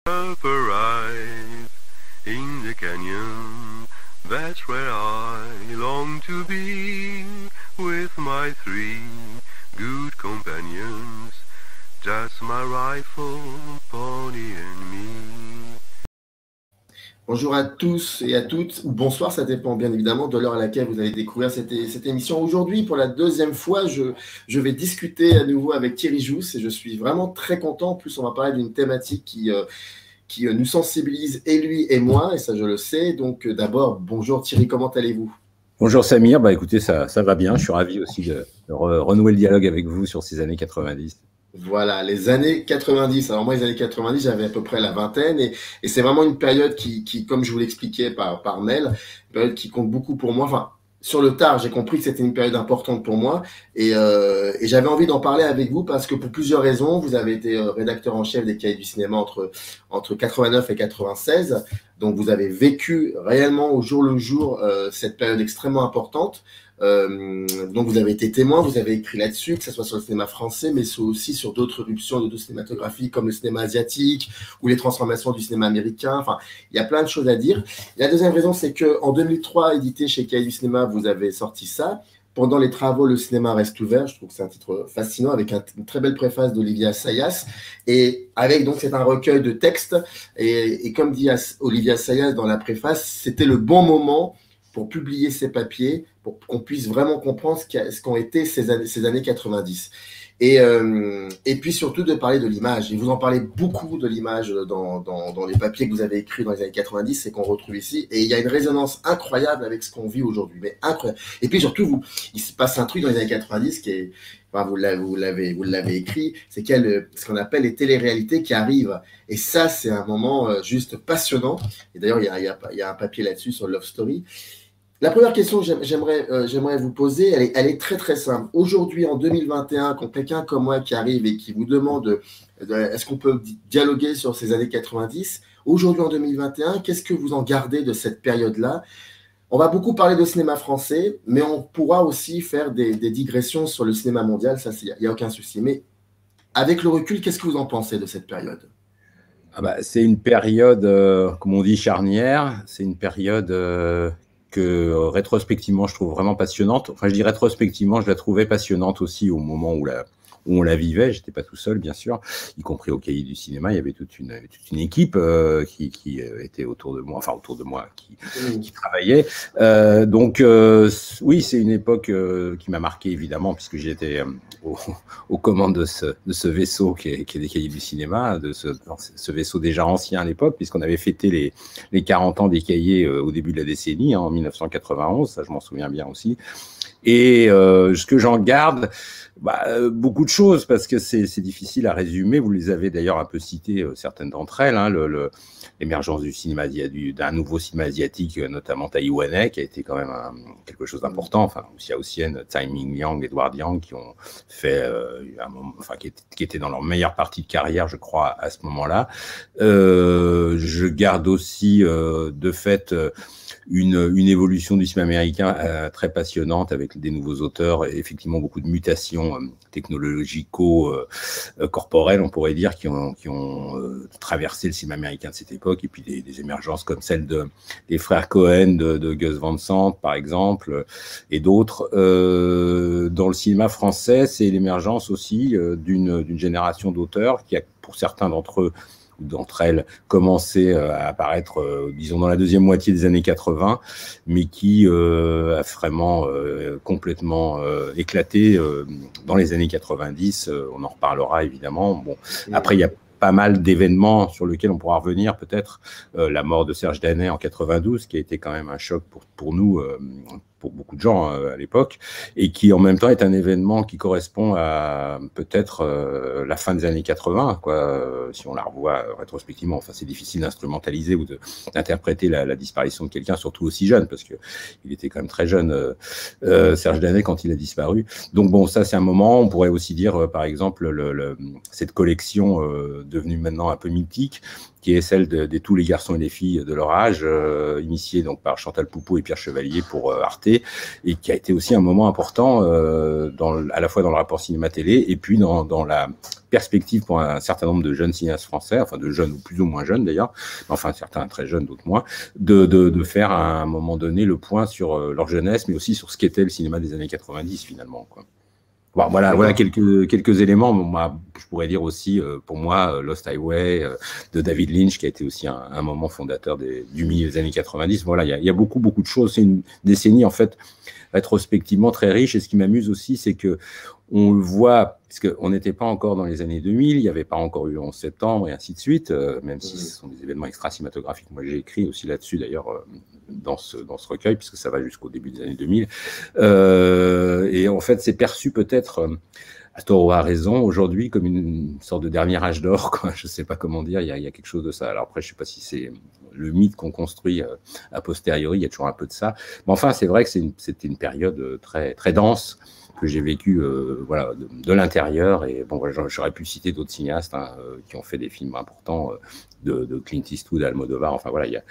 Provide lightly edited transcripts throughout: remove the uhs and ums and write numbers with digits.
Up arrive in the canyon, that's where I long to be, with my three good companions, just my rifle, pony and me. Bonjour à tous et à toutes, ou bonsoir, ça dépend bien évidemment de l'heure à laquelle vous allez découvrir cette émission. Aujourd'hui, pour la deuxième fois, je vais discuter à nouveau avec Thierry Jousse et je suis vraiment très content. En plus, on va parler d'une thématique qui nous sensibilise, et lui et moi, et ça je le sais. Donc d'abord, bonjour Thierry, comment allez-vous? Bonjour Samir, bah écoutez, ça va bien, je suis ravi aussi de renouer le dialogue avec vous sur ces années 90. Voilà, les années 90. Alors moi, les années 90, j'avais à peu près la vingtaine et c'est vraiment une période qui, comme je vous l'expliquais par mail, une période qui compte beaucoup pour moi. Enfin, sur le tard, j'ai compris que c'était une période importante pour moi et j'avais envie d'en parler avec vous parce que pour plusieurs raisons. Vous avez été rédacteur en chef des Cahiers du cinéma entre 89 et 96. Donc, vous avez vécu réellement au jour le jour cette période extrêmement importante. Donc vous avez été témoin, vous avez écrit là-dessus, que ce soit sur le cinéma français, mais aussi sur d'autres éruptions d'autres cinématographiques comme le cinéma asiatique ou les transformations du cinéma américain. Enfin, il y a plein de choses à dire. Et la deuxième raison, c'est qu'en 2003, édité chez Cahiers du cinéma, vous avez sorti ça. Pendant les travaux, le cinéma reste ouvert. Je trouve que c'est un titre fascinant avec une très belle préface d'Olivia Assayas. Et avec, donc, c'est un recueil de textes. Et comme dit Olivia Assayas dans la préface, c'était le bon moment pour publier ces papiers, pour qu'on puisse vraiment comprendre ce qu'ont été ces années 90. Et puis surtout de parler de l'image. Et vous en parlez beaucoup de l'image dans les papiers que vous avez écrits dans les années 90 et qu'on retrouve ici. Et il y a une résonance incroyable avec ce qu'on vit aujourd'hui. Mais incroyable. Et puis surtout, il se passe un truc dans les années 90 qui est, enfin, vous l'avez écrit, c'est qu'il y a ce qu'on appelle les téléréalités qui arrivent. Et ça, c'est un moment juste passionnant. Et d'ailleurs, il y a un papier là-dessus sur Love Story. La première question que j'aimerais vous poser, elle est très très simple. Aujourd'hui, en 2021, quand quelqu'un comme moi qui arrive et qui vous demande est-ce qu'on peut dialoguer sur ces années 90, aujourd'hui en 2021, qu'est-ce que vous en gardez de cette période-là? On va beaucoup parler de cinéma français, mais on pourra aussi faire des digressions sur le cinéma mondial, ça, il n'y a aucun souci. Mais avec le recul, qu'est-ce que vous en pensez de cette période? C'est une période, comme on dit, charnière. C'est une période que rétrospectivement, je trouve vraiment passionnante. Enfin, je dis rétrospectivement, je la trouvais passionnante aussi au moment où on la vivait. J'étais pas tout seul, bien sûr, y compris au Cahier du cinéma. Il y avait toute une équipe qui était autour de moi, qui travaillait. Donc, oui, c'est une époque qui m'a marqué, évidemment, puisque j'étais aux commandes de ce vaisseau qui est des Cahiers du cinéma, de ce vaisseau déjà ancien à l'époque, puisqu'on avait fêté les 40 ans des Cahiers au début de la décennie, en 1991, ça je m'en souviens bien aussi. Et ce que j'en garde, beaucoup de choses, parce que c'est difficile à résumer. Vous les avez d'ailleurs un peu citées, certaines d'entre elles, hein, l'émergence du cinéma, d'un nouveau cinéma asiatique, notamment taïwanais, qui a été quand même quelque chose d'important. Enfin, Xiaoxian, Tsai Ming-liang, Edward Yang, qui ont fait qui étaient dans leur meilleure partie de carrière, je crois, à ce moment-là. Je garde aussi, de fait, une évolution du cinéma américain très passionnante avec des nouveaux auteurs et effectivement beaucoup de mutations technologico-corporelles, on pourrait dire, qui ont traversé le cinéma américain de cette époque, et puis des émergences comme celle des frères Cohen, de Gus Van Sant, par exemple, et d'autres. Dans le cinéma français, c'est l'émergence aussi d'une génération d'auteurs qui a, pour certains d'entre elles, commencé à apparaître, disons, dans la deuxième moitié des années 80, mais qui a vraiment complètement éclaté dans les années 90. On en reparlera, évidemment. Bon, après, il y a pas mal d'événements sur lesquels on pourra revenir, peut-être la mort de Serge Danet en 92, qui a été quand même un choc pour nous, pour beaucoup de gens à l'époque, et qui en même temps est un événement qui correspond à peut-être la fin des années 80, quoi, si on la revoit rétrospectivement. Enfin, c'est difficile d'instrumentaliser ou d'interpréter la disparition de quelqu'un, surtout aussi jeune, parce que il était quand même très jeune, Serge Danet, quand il a disparu. Donc bon, ça c'est un moment. On pourrait aussi dire, par exemple, cette collection devenue maintenant un peu mythique, qui est celle de tous les garçons et les filles de leur âge, initiée donc par Chantal Poupeau et Pierre Chevalier pour Arte, été, et qui a été aussi un moment important à la fois dans le rapport cinéma-télé et puis dans la perspective pour un certain nombre de jeunes cinéastes français, enfin de jeunes ou plus ou moins jeunes d'ailleurs, enfin certains très jeunes, d'autres moins, de faire à un moment donné le point sur leur jeunesse, mais aussi sur ce qu'était le cinéma des années 90 finalement, quoi. Bon, voilà quelques éléments. Moi, je pourrais dire aussi, pour moi, Lost Highway de David Lynch, qui a été aussi un moment fondateur du milieu des années 90. Voilà, il y a beaucoup de choses. C'est une décennie, en fait, rétrospectivement très riche. Et ce qui m'amuse aussi, c'est que on le voit, parce qu'on n'était pas encore dans les années 2000, il n'y avait pas encore eu le 11 septembre et ainsi de suite, même si ce sont des événements extra-cinématographiques. Moi, j'ai écrit aussi là-dessus, d'ailleurs, dans ce recueil, puisque ça va jusqu'au début des années 2000. Et en fait, c'est perçu peut-être, à tort ou à raison, aujourd'hui, comme une sorte de dernier âge d'or, quoi. Je ne sais pas comment dire, il y a quelque chose de ça. Alors après, je ne sais pas si c'est le mythe qu'on construit a posteriori, il y a toujours un peu de ça. Mais enfin, c'est vrai que c'était une période très, très dense, que j'ai vécu voilà, de l'intérieur. Et bon, voilà, j'aurais pu citer d'autres cinéastes qui ont fait des films importants, de Clint Eastwood à Almodovar. Enfin voilà, il y a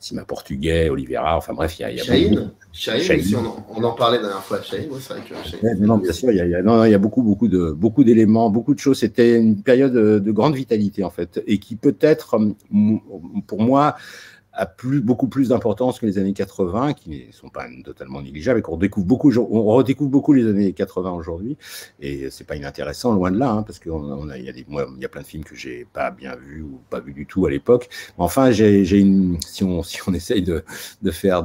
Sima Portugais, Oliveira, enfin bref, il y a Chahine aussi, on en parlait la dernière fois. Chahine, ouais, c'est vrai que Chahine. Non, bien sûr, il y a beaucoup d'éléments, beaucoup de choses. C'était une période de grande vitalité en fait, et qui peut-être, pour moi, a beaucoup plus d'importance que les années 80, qui ne sont pas totalement négligeables, et qu'on redécouvre beaucoup les années 80 aujourd'hui, et c'est pas inintéressant, loin de là, hein, parce qu'il y a plein de films que j'ai pas bien vus ou pas vus du tout à l'époque. Enfin, si on essaye de faire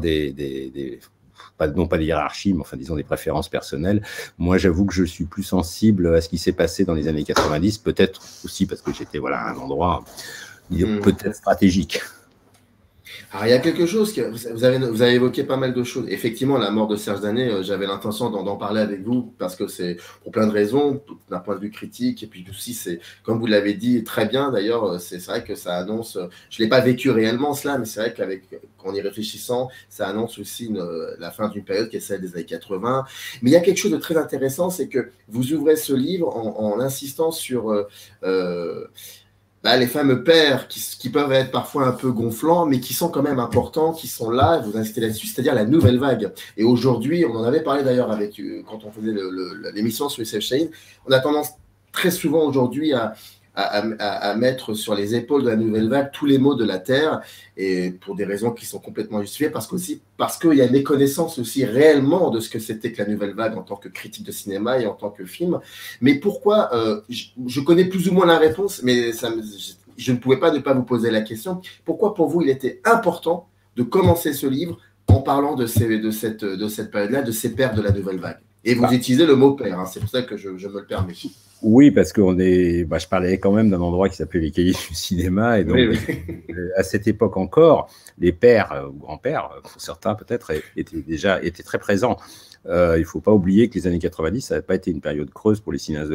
non pas des hiérarchies, mais enfin disons des préférences personnelles. Moi, j'avoue que je suis plus sensible à ce qui s'est passé dans les années 90, peut-être aussi parce que j'étais à un endroit peut-être stratégique. Alors, il y a quelque chose que vous avez évoqué pas mal de choses. Effectivement, la mort de Serge Danet, j'avais l'intention d'en parler avec vous parce que c'est pour plein de raisons, d'un point de vue critique, et puis aussi, c'est, comme vous l'avez dit très bien d'ailleurs, c'est vrai que ça annonce, je l'ai pas vécu réellement cela, mais c'est vrai qu'en y réfléchissant, ça annonce aussi la fin d'une période qui est celle des années 80. Mais il y a quelque chose de très intéressant, c'est que vous ouvrez ce livre en insistant sur les fameux pères qui peuvent être parfois un peu gonflants, mais qui sont quand même importants, qui sont là, vous insistez là-dessus, c'est-à-dire la nouvelle vague. Et aujourd'hui, on en avait parlé d'ailleurs quand on faisait l'émission sur Youssef Chahine, on a tendance très souvent aujourd'hui à mettre sur les épaules de la nouvelle vague tous les maux de la terre, et pour des raisons qui sont complètement justifiées, parce qu'il y a une méconnaissance aussi réellement de ce que c'était que la nouvelle vague en tant que critique de cinéma et en tant que film. Mais pourquoi je connais plus ou moins la réponse, mais je ne pouvais pas ne pas vous poser la question. Pourquoi pour vous il était important de commencer ce livre en parlant de cette période-là, de ces pères de la nouvelle vague? Et vous utilisez le mot père, hein, c'est pour ça que je me le permets. Oui, parce que je parlais quand même d'un endroit qui s'appelait les Cahiers du cinéma, et donc oui. À cette époque encore, les pères ou grands-pères, pour certains peut-être, étaient très présents. Il ne faut pas oublier que les années 90, ça n'a pas été une période creuse pour les cinéastes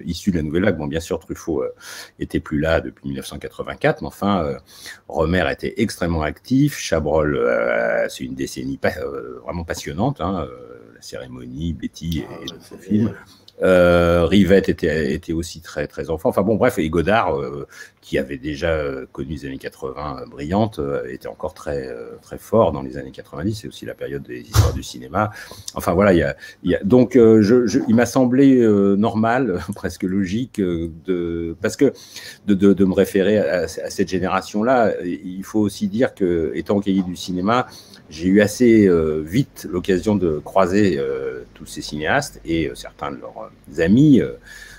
issus de la nouvelle vague. Bon, bien sûr, Truffaut était plus là depuis 1984, mais enfin, Rohmer était extrêmement actif. Chabrol, c'est une décennie vraiment passionnante, hein, La Cérémonie, Betty et son film. Rivette était aussi très très enfant. Enfin bon, bref, et Godard, qui avait déjà connu les années 80 brillantes, était encore très très fort dans les années 90. C'est aussi la période des histoires du cinéma. Enfin voilà, donc il m'a semblé normal, presque logique, parce que de me référer à cette génération-là. Il faut aussi dire que, étant cahier du cinéma, j'ai eu assez vite l'occasion de croiser tous ces cinéastes et certains de leurs amis.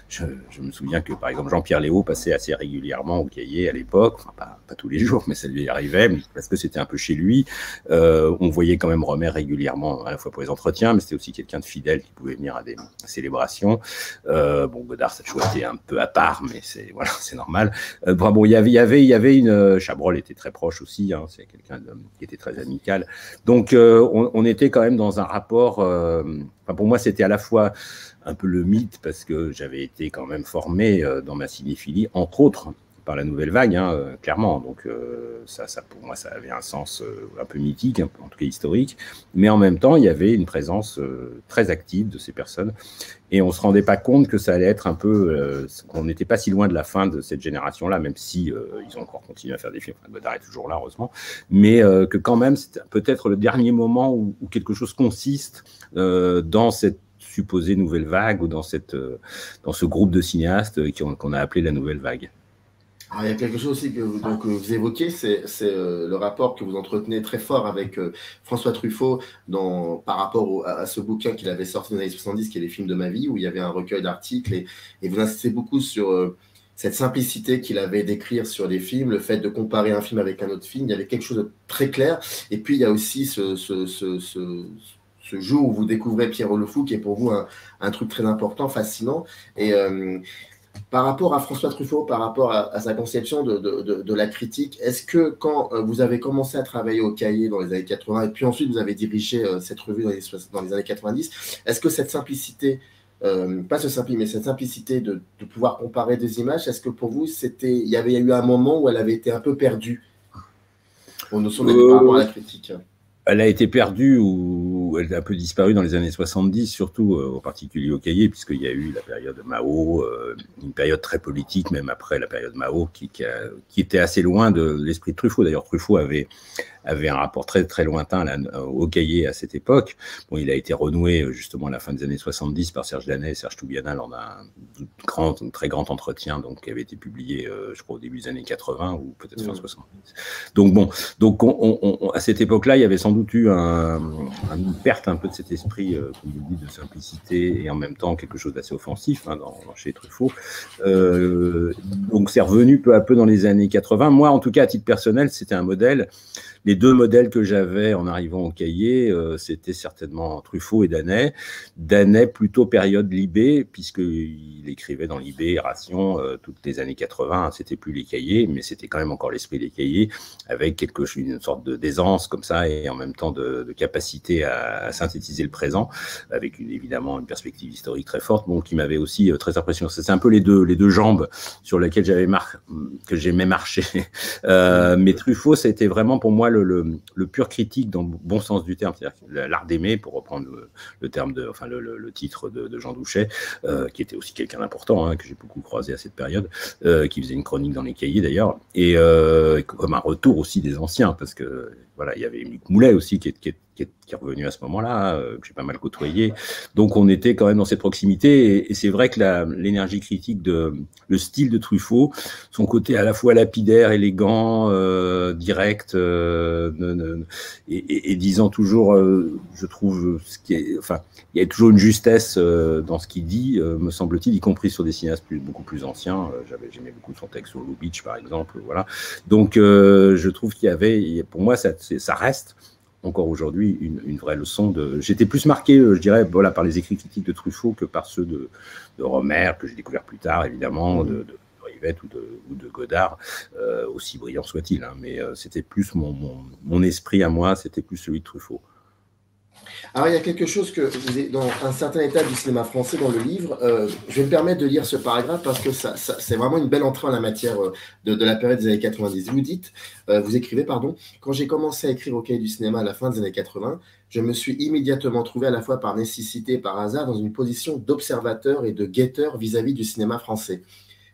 Je me souviens que, par exemple, Jean-Pierre Léaud passait assez régulièrement au Cahier à l'époque, enfin, pas tous les jours, mais ça lui arrivait, parce que c'était un peu chez lui. On voyait quand même Rohmer régulièrement, à la fois pour les entretiens, mais c'était aussi quelqu'un de fidèle qui pouvait venir à des célébrations. Godard, ça a toujours été un peu à part, mais c'est normal. Il y avait une... Chabrol était très proche aussi, hein, c'est quelqu'un qui était très amical. Donc, on était quand même dans un rapport... pour moi, c'était à la fois un peu le mythe, parce que j'avais été quand même formé dans ma cinéphilie, entre autres, par la nouvelle vague, hein, clairement. Donc ça, pour moi, ça avait un sens un peu mythique, en tout cas historique. Mais en même temps, il y avait une présence très active de ces personnes. Et on ne se rendait pas compte que ça allait être un peu... qu'on n'était pas si loin de la fin de cette génération-là, même si ils ont encore continué à faire des films. Enfin, Godard est toujours là, heureusement. Mais que quand même, c'est peut-être le dernier moment où quelque chose consiste dans cette supposée nouvelle vague ou dans ce groupe de cinéastes qu'on a appelé la nouvelle vague. Alors, il y a quelque chose aussi que vous évoquez, c'est le rapport que vous entretenez très fort avec François Truffaut par rapport à ce bouquin qu'il avait sorti dans les années 70, qui est Les films de ma vie, où il y avait un recueil d'articles, et vous insistez beaucoup sur cette simplicité qu'il avait d'écrire sur les films, le fait de comparer un film avec un autre film. Il y avait quelque chose de très clair. Et puis, il y a aussi ce jour où vous découvrez Pierrot le Fou, qui est pour vous un truc très important, fascinant. Et par rapport à François Truffaut, par rapport à sa conception de la critique, est-ce que quand vous avez commencé à travailler au Cahier dans les années 80, et puis ensuite vous avez dirigé cette revue dans les années 90, est-ce que cette simplicité, pas ce simple, mais cette simplicité de pouvoir comparer des images, est-ce que pour vous, il y avait eu un moment où elle avait été un peu perdue aux notions par rapport à la critique? Elle a été perdue ou elle a un peu disparu dans les années 70, surtout en particulier au Cahier, puisqu'il y a eu la période Mao, une période très politique, même après la période Mao, qui était assez loin de l'esprit de Truffaut. D'ailleurs, Truffaut avait un rapport très, très lointain au Cahier à cette époque. Bon, il a été renoué justement à la fin des années 70 par Serge Danet et Serge Toubiana lors d'un très grand entretien qui avait été publié, je crois, au début des années 80 ou peut-être fin 70. Donc bon, à cette époque-là, il y avait sans doute eu une perte un peu de cet esprit, comme vous le dites, de simplicité et en même temps quelque chose d'assez offensif chez Truffaut. Donc c'est revenu peu à peu dans les années 80. Moi, en tout cas, à titre personnel, c'était un modèle. Les deux modèles que j'avais en arrivant au Cahier, c'était certainement Truffaut et Danet. Danet plutôt période Libé, puisqu'il écrivait dans Libé, Ration, toutes les années 80. C'était plus les Cahiers, mais c'était quand même encore l'esprit des Cahiers, avec une sorte d'aisance comme ça, et en même temps de capacité à synthétiser le présent, avec évidemment une perspective historique très forte, qui m'avait aussi très impressionné. C'est un peu les deux jambes sur lesquelles que j'aimais marcher. Mais Truffaut, c'était vraiment pour moi le pur critique dans le bon sens du terme, c'est-à-dire l'art d'aimer, pour reprendre le titre de Jean Douchet, qui était aussi quelqu'un d'important, que j'ai beaucoup croisé à cette période, qui faisait une chronique dans les Cahiers d'ailleurs, et comme un retour aussi des anciens, parce que voilà, il y avait Luc Moulet aussi qui est revenu à ce moment-là, que j'ai pas mal côtoyé. Donc on était quand même dans cette proximité, et c'est vrai que l'énergie critique le style de Truffaut, son côté à la fois lapidaire, élégant, direct, et disant toujours, je trouve, il y a toujours une justesse dans ce qu'il dit, me semble-t-il, y compris sur des cinéastes beaucoup plus anciens. J'aimais beaucoup son texte sur Lubitsch, par exemple. Voilà. Donc je trouve qu'il y avait, pour moi, ça reste encore aujourd'hui une vraie leçon. J'étais plus marqué, je dirais, par les écrits critiques de Truffaut que par ceux de Romer, que j'ai découvert plus tard, évidemment, de Rivette ou de Godard, aussi brillant soit-il. Mais c'était plus mon esprit à moi, c'était plus celui de Truffaut. Alors, il y a quelque chose que vous êtes dans un certain état du cinéma français dans le livre. Je vais me permettre de lire ce paragraphe parce que c'est vraiment une belle entrée en la matière de la période des années 90. Vous écrivez, quand j'ai commencé à écrire au Cahier du cinéma à la fin des années 80, je me suis immédiatement trouvé à la fois par nécessité et par hasard dans une position d'observateur et de guetteur vis-à-vis du cinéma français.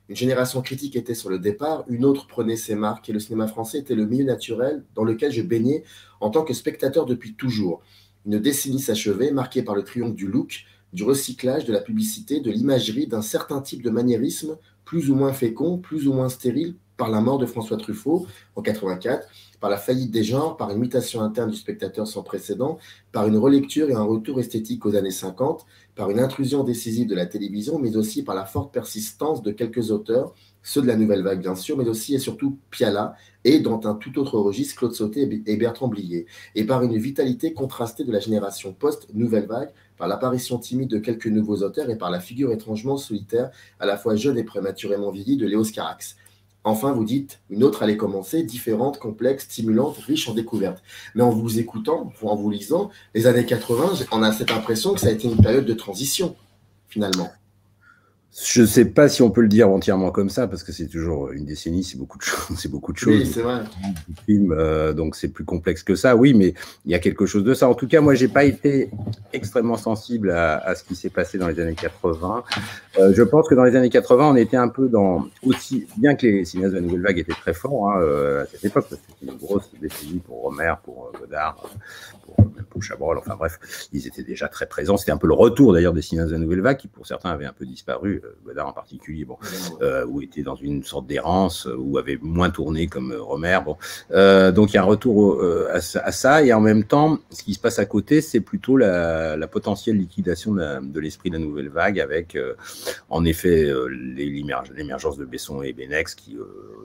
Une génération critique était sur le départ, une autre prenait ses marques et le cinéma français était le milieu naturel dans lequel je baignais en tant que spectateur depuis toujours. Une décennie s'achevait, marquée par le triomphe du look, du recyclage, de la publicité, de l'imagerie, d'un certain type de maniérisme, plus ou moins fécond, plus ou moins stérile, par la mort de François Truffaut en 84, par la faillite des genres, par une mutation interne du spectateur sans précédent, par une relecture et un retour esthétique aux années 50, par une intrusion décisive de la télévision, mais aussi par la forte persistance de quelques auteurs, ceux de la Nouvelle Vague bien sûr, mais aussi et surtout Piala, et dans un tout autre registre, Claude Sautet et Bertrand Blier, et par une vitalité contrastée de la génération post-Nouvelle Vague, par l'apparition timide de quelques nouveaux auteurs et par la figure étrangement solitaire, à la fois jeune et prématurément vieillie, de Léos Carax. Enfin, vous dites, une autre allait commencer, différente, complexe, stimulante, riche en découvertes. Mais en vous écoutant, en vous lisant, les années 80, on a cette impression que ça a été une période de transition, finalement. Je ne sais pas si on peut le dire entièrement comme ça, parce que c'est toujours une décennie, c'est beaucoup de choses. C'est beaucoup de choses. Oui, c'est vrai. Donc c'est plus complexe que ça, oui, mais il y a quelque chose de ça. En tout cas, moi, j'ai pas été extrêmement sensible à ce qui s'est passé dans les années 80. Je pense que dans les années 80, on était un peu dans aussi, bien que les cinéastes de la Nouvelle Vague étaient très forts à cette époque, parce que c'était une grosse décennie pour Rohmer, pour Godard, pour Chabrol, enfin bref, ils étaient déjà très présents. C'était un peu le retour d'ailleurs des cinéastes de la Nouvelle Vague, qui pour certains avaient un peu disparu, Godard en particulier, bon, ou était dans une sorte d'errance, ou avait moins tourné comme Rohmer. Bon. Donc il y a un retour à ça, et en même temps, ce qui se passe à côté, c'est plutôt la potentielle liquidation de l'esprit de la Nouvelle Vague, avec en effet l'émergence de Besson et Benex,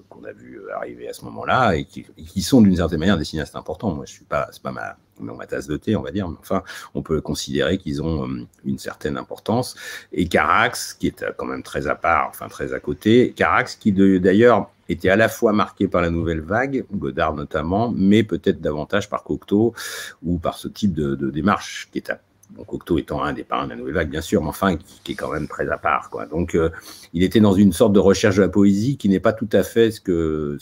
qu'on a vu arriver à ce moment-là, et qui sont d'une certaine manière des cinéastes importants. Moi, c'est pas ma tasse de thé, on va dire, mais enfin, on peut considérer qu'ils ont une certaine importance. Et Carax, qui est quand même très à part, enfin très à côté, Carax qui d'ailleurs était à la fois marqué par la Nouvelle Vague, Godard notamment, mais peut-être davantage par Cocteau ou par ce type de démarche qui est bon, Cocteau étant un des parrains de la Nouvelle Vague, bien sûr, mais enfin, qui est quand même très à part, quoi. Donc, il était dans une sorte de recherche de la poésie qui n'est pas tout à fait ce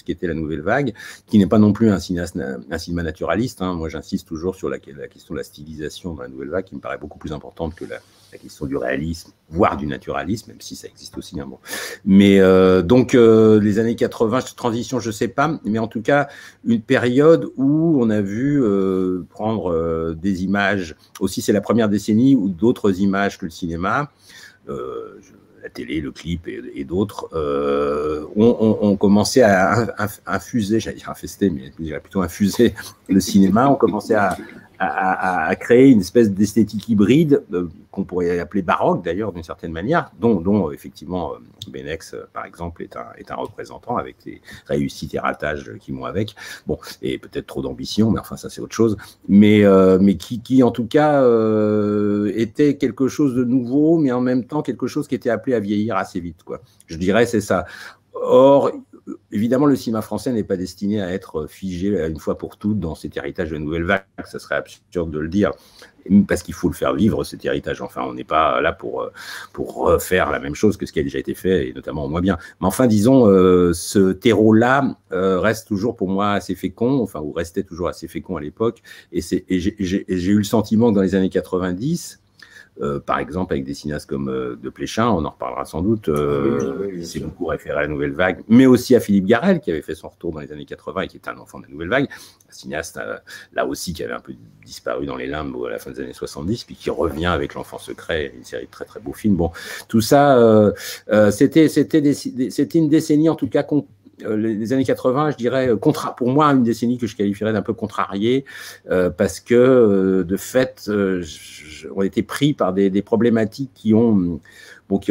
qu'était la Nouvelle Vague, qui n'est pas non plus un cinéma naturaliste. Hein. Moi, j'insiste toujours sur la question de la stylisation dans la Nouvelle Vague, qui me paraît beaucoup plus importante que la question du réalisme, voire du naturalisme, même si ça existe aussi. Hein, bon. Mais donc, les années 80, transition, je ne sais pas, mais en tout cas, une période où on a vu prendre des images, aussi c'est la première décennie où d'autres images que le cinéma, la télé, le clip et d'autres, ont commencé à infuser, j'allais dire infester, mais je dirais plutôt infuser le cinéma, ont commencé à créer une espèce d'esthétique hybride qu'on pourrait appeler baroque d'ailleurs d'une certaine manière, dont effectivement Benex par exemple est un représentant, avec les réussites et ratages qui vont avec, bon, et peut-être trop d'ambition, mais enfin ça c'est autre chose, mais qui en tout cas était quelque chose de nouveau, mais en même temps quelque chose qui était appelé à vieillir assez vite, quoi. Je dirais c'est ça. Or, évidemment, le cinéma français n'est pas destiné à être figé une fois pour toutes dans cet héritage de Nouvelle Vague. Ça serait absurde de le dire, parce qu'il faut le faire vivre, cet héritage. Enfin, on n'est pas là pour refaire la même chose que ce qui a déjà été fait, et notamment moins bien. Mais enfin, disons, ce terreau-là reste toujours pour moi assez fécond, enfin, ou restait toujours assez fécond à l'époque. Et j'ai eu le sentiment que dans les années 90, par exemple avec des cinéastes comme de Pléchin, on en reparlera sans doute, c'est beaucoup référé à la Nouvelle Vague, mais aussi à Philippe Garrel qui avait fait son retour dans les années 80 et qui est un enfant de la Nouvelle Vague, un cinéaste là aussi qui avait un peu disparu dans les limbes à la fin des années 70, puis qui revient avec L'Enfant secret, une série de très très beaux films. Bon, tout ça, c'était une décennie en tout cas les années 80, je dirais, pour moi, une décennie que je qualifierais d'un peu contrariée, parce que, de fait, on était pris par des problématiques qui ont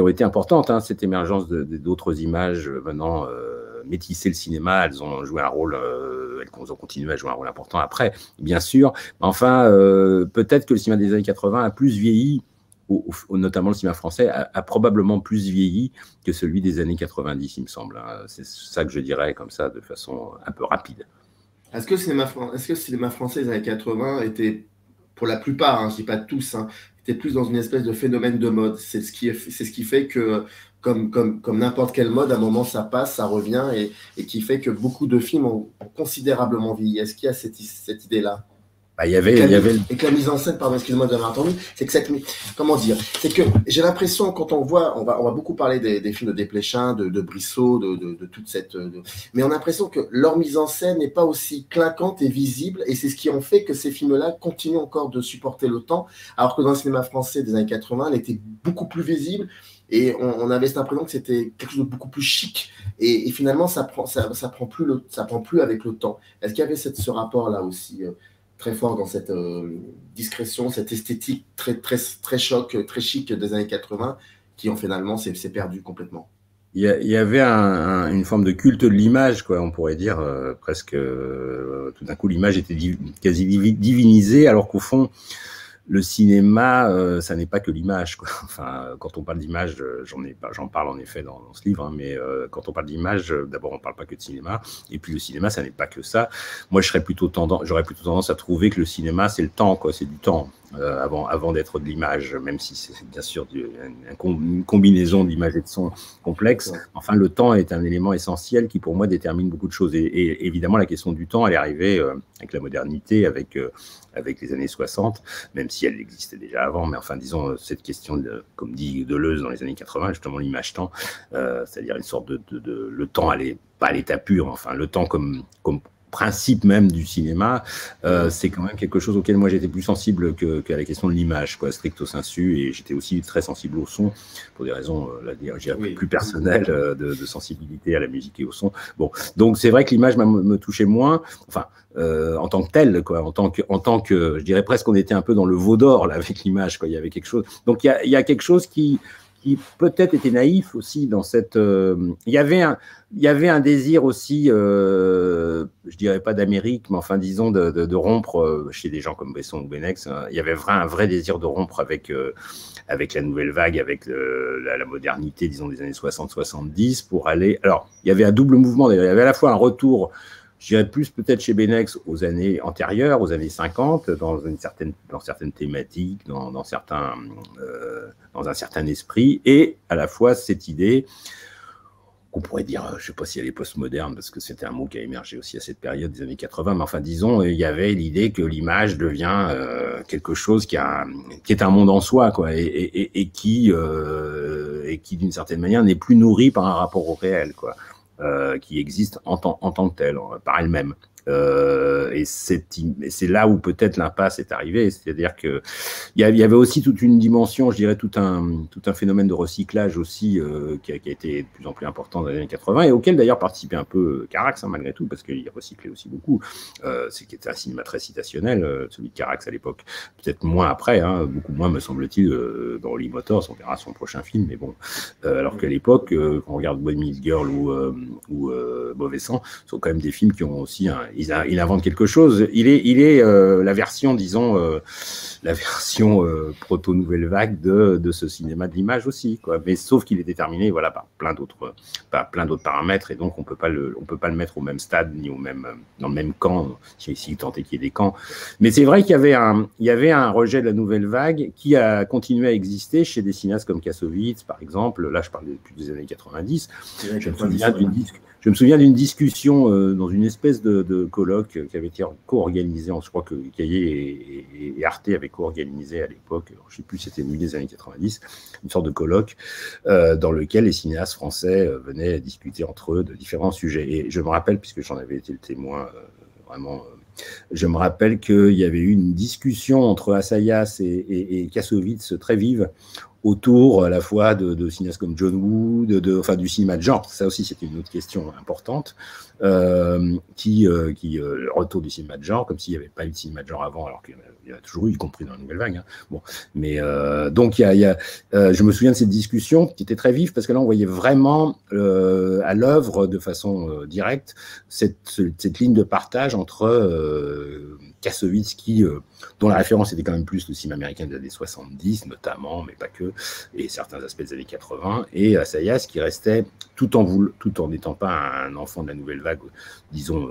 été importantes. Hein, cette émergence d'autres images venant métisser le cinéma, elles ont joué un rôle, elles ont continué à jouer un rôle important après, bien sûr. Enfin, peut-être que le cinéma des années 80 a plus vieilli, notamment le cinéma français, a probablement plus vieilli que celui des années 90, il me semble. Hein. C'est ça que je dirais comme ça, de façon un peu rapide. Est-ce que le cinéma français des années 80 était, pour la plupart, hein, je ne dis pas tous, hein, était plus dans une espèce de phénomène de mode? C'est ce qui fait que, comme n'importe quelle mode, à un moment ça passe, ça revient, et qui fait que beaucoup de films ont considérablement vieilli. Est-ce qu'il y a cette idée-là? Il y avait et que la mise en scène, pardon, excusez-moi de m'avoir entendu, c'est que comment dire, c'est que j'ai l'impression, quand on va beaucoup parler des films de Desplechin, de Brissot, de toute cette, mais on a l'impression que leur mise en scène n'est pas aussi clinquante et visible, et c'est ce qui en fait que ces films-là continuent encore de supporter le temps, alors que dans le cinéma français des années 80, elle était beaucoup plus visible, et on avait cette impression que c'était quelque chose de beaucoup plus chic, et finalement ça prend plus avec le temps. Est-ce qu'il y avait ce rapport-là aussi très fort dans cette discrétion, cette esthétique très, très, très choc, très chic des années 80, qui finalement s'est perdu complètement? Il y avait une forme de culte de l'image, quoi, on pourrait dire, presque. Tout d'un coup, l'image était quasi divinisée, alors qu'au fond, le cinéma, ça n'est pas que l'image, quoi. Enfin, quand on parle d'image, j'en parle en effet dans ce livre, hein, mais quand on parle d'image, d'abord on parle pas que de cinéma, et puis le cinéma, ça n'est pas que ça. Moi, j'aurais plutôt tendance à trouver que le cinéma, c'est le temps, quoi, c'est du temps. avant d'être de l'image, même si c'est bien sûr une combinaison d'image et de son complexe. Enfin, le temps est un élément essentiel qui, pour moi, détermine beaucoup de choses. Et évidemment, la question du temps, elle est arrivée avec la modernité, avec les années 60, même si elle existait déjà avant. Mais enfin, disons, cette question, comme dit Deleuze dans les années 80, justement, l'image-temps, c'est-à-dire une sorte le temps, pas à l'état pur, enfin, le temps comme principe même du cinéma, c'est quand même quelque chose auquel moi j'étais plus sensible qu'à la question de l'image, quoi, stricto sensu, et j'étais aussi très sensible au son pour des raisons plus personnelles de sensibilité à la musique et au son. Bon, donc c'est vrai que l'image me touchait moins, enfin en tant que telle, quoi, en tant que je dirais presque qu'on était un peu dans le veau d'or là avec l'image, quoi. Il y avait quelque chose. Donc il y a quelque chose qui peut-être était naïf aussi dans cette. Il y avait un désir aussi, je dirais pas d'Amérique, mais enfin disons de rompre chez des gens comme Besson ou Benex. Il y avait un vrai désir de rompre avec la nouvelle vague, avec la modernité, disons des années 60-70 pour aller. Alors il y avait un double mouvement. D'ailleurs, il y avait à la fois un retour. Je dirais plus peut-être chez Benex aux années antérieures, aux années 50, dans certaines thématiques, dans un certain esprit, et à la fois cette idée qu'on pourrait dire, je ne sais pas si elle est postmoderne, parce que c'était un mot qui a émergé aussi à cette période des années 80, mais enfin disons, il y avait l'idée que l'image devient quelque chose qui est un monde en soi, quoi, et qui d'une certaine manière n'est plus nourri par un rapport au réel, quoi. Qui existe en tant que telle, par elle-même. Et c'est là où peut-être l'impasse est arrivée, c'est-à-dire que il y avait aussi toute une dimension, je dirais tout un phénomène de recyclage aussi qui a été de plus en plus important dans les années 80 et auquel d'ailleurs participait un peu Carax, malgré tout, parce qu'il recyclait aussi beaucoup. C'était un cinéma très citationnel, celui de Carax à l'époque, peut-être moins après, beaucoup moins me semble-t-il dans Holly Motors, on verra son prochain film, mais bon, alors qu'à l'époque, quand on regarde Boy Meets Girl ou Mauvais Sang, sont quand même des films qui ont aussi il invente quelque chose. Il est la version, disons, proto nouvelle vague de ce cinéma de l'image aussi, quoi. Mais sauf qu'il est déterminé, voilà, par plein d'autres paramètres, et donc on peut pas le mettre au même stade ni dans le même camp, si tant est qu'il y ait des camps. Mais c'est vrai qu'il y avait un rejet de la nouvelle vague qui a continué à exister chez des cinéastes comme Kassovitz, par exemple. Là, je parle depuis des années 90. Je me souviens d'une discussion dans une espèce de colloque qui avait été co-organisée, je crois que Caillé et Arte avaient co-organisé à l'époque, je ne sais plus si c'était le milieu des années 90, une sorte de colloque dans lequel les cinéastes français venaient discuter entre eux de différents sujets. Et je me rappelle, puisque j'en avais été le témoin vraiment... je me rappelle qu'il y avait eu une discussion entre Assayas et Kassovitz très vive autour à la fois de cinéastes comme John Woo, enfin du cinéma de genre. Ça aussi, c'était une autre question importante, le retour du cinéma de genre, comme s'il n'y avait pas eu de cinéma de genre avant, alors qu'il y en a toujours eu, y compris dans la nouvelle vague. Bon, mais donc je me souviens de cette discussion qui était très vive parce que là, on voyait vraiment à l'œuvre de façon directe cette ligne de partage entre Kassovitz dont la référence était quand même plus le cinéma américain des années 70 notamment, mais pas que, et certains aspects des années 80, et Assayas qui restait, tout en n'étant pas un enfant de la nouvelle vague, disons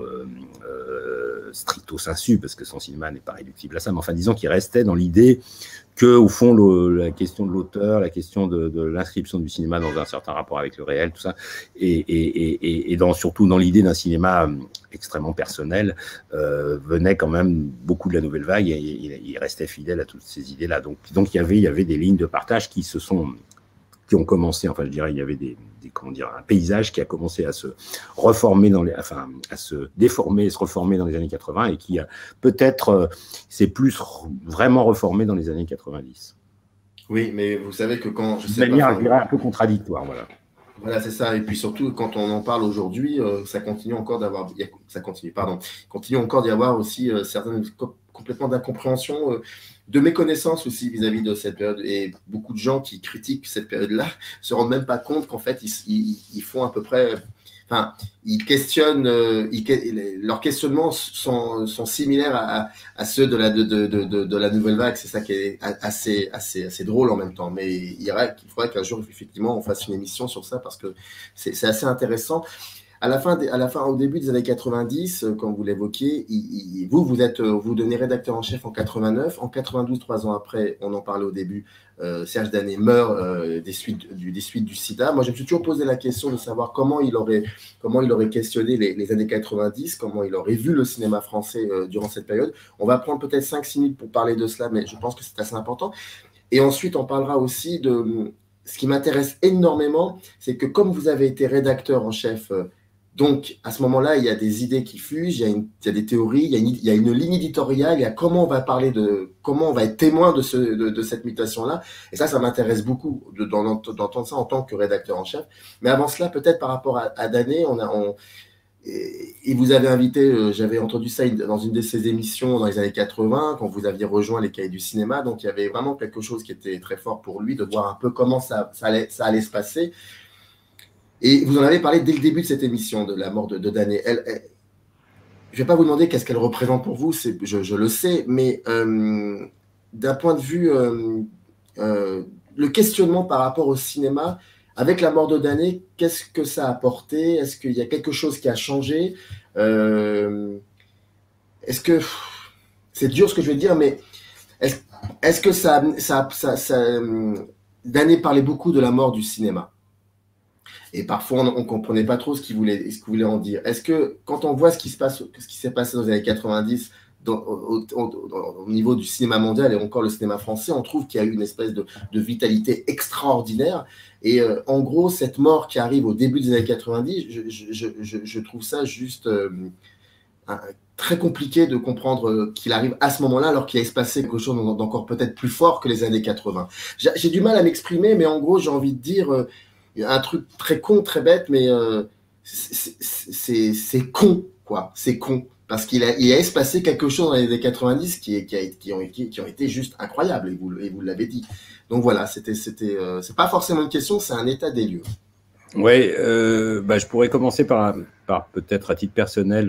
stricto sensu, parce que son cinéma n'est pas réductible à ça, mais enfin disons qu'il restait dans l'idée que, au fond, la question de l'auteur, la question de l'inscription du cinéma dans un certain rapport avec le réel, tout ça, et surtout dans l'idée d'un cinéma extrêmement personnel, venait quand même beaucoup de la nouvelle vague, et il restait fidèle à toutes ces idées-là. Donc il y avait des lignes de partage qui ont commencé, enfin je dirais, il y avait un paysage qui a commencé à se reformer à se déformer et se reformer dans les années 80 et qui a peut-être s'est plus vraiment reformé dans les années 90. Oui, mais vous savez que quand je dirais un peu contradictoire, voilà. Voilà, c'est ça. Et puis surtout, quand on en parle aujourd'hui, continue encore d'y avoir aussi certaines complètement d'incompréhension, de méconnaissance aussi vis-à-vis de cette période. Et beaucoup de gens qui critiquent cette période-là se rendent même pas compte qu'en fait, ils font à peu près... Enfin, ils questionnent, leurs questionnements sont similaires à ceux de la nouvelle vague. C'est ça qui est assez drôle en même temps. Mais il faudrait qu'un jour, effectivement, on fasse une émission sur ça parce que c'est assez intéressant. au début des années 90, comme vous l'évoquiez, vous devenez rédacteur en chef en 89. En 92, 3 ans après, on en parlait au début, Serge Danet meurt des suites du sida. Moi, je me suis toujours posé la question de savoir comment il aurait questionné les années 90, comment il aurait vu le cinéma français durant cette période. On va prendre peut-être 5-6 minutes pour parler de cela, mais je pense que c'est assez important. Et ensuite, on parlera aussi de ce qui m'intéresse énormément, c'est que comme vous avez été rédacteur en chef, donc à ce moment-là, il y a des idées qui fusent, il y a des théories, il y a une ligne éditoriale, il y a comment on va parler comment on va être témoin de cette mutation-là. Et ça m'intéresse beaucoup d'entendre ça en tant que rédacteur en chef. Mais avant cela, peut-être par rapport à Danet, et vous avez invité, j'avais entendu ça dans une de ses émissions dans les années 80, quand vous aviez rejoint les Cahiers du cinéma, donc il y avait vraiment quelque chose qui était très fort pour lui, de voir un peu comment ça allait se passer. Et vous en avez parlé dès le début de cette émission, de la mort de Danet. Je ne vais pas vous demander qu'est-ce qu'elle représente pour vous, je le sais, mais d'un point de vue, le questionnement par rapport au cinéma, avec la mort de Danet, qu'est-ce que ça a apporté? Est-ce qu'il y a quelque chose qui a changé? Est-ce que c'est dur ce que je vais dire, mais est-ce que Danet parlait beaucoup de la mort du cinéma? Et parfois, on ne comprenait pas trop ce qu'il voulait en dire. Est-ce que quand on voit ce qui s'est passé dans les années 90 au niveau du cinéma mondial et encore le cinéma français, on trouve qu'il y a eu une espèce de vitalité extraordinaire. Et en gros, cette mort qui arrive au début des années 90, je trouve ça juste très compliqué de comprendre qu'il arrive à ce moment-là, alors qu'il allait se passer quelque chose d'encore peut-être plus fort que les années 80. J'ai du mal à m'exprimer, mais en gros, j'ai envie de dire un truc très con, très bête, mais c'est con, quoi. C'est con. Parce qu'il allait se passer quelque chose dans les années 90 qui ont été juste incroyables, et vous l'avez dit. Donc voilà, c'est pas forcément une question, c'est un état des lieux. Oui, je pourrais commencer par peut-être à titre personnel.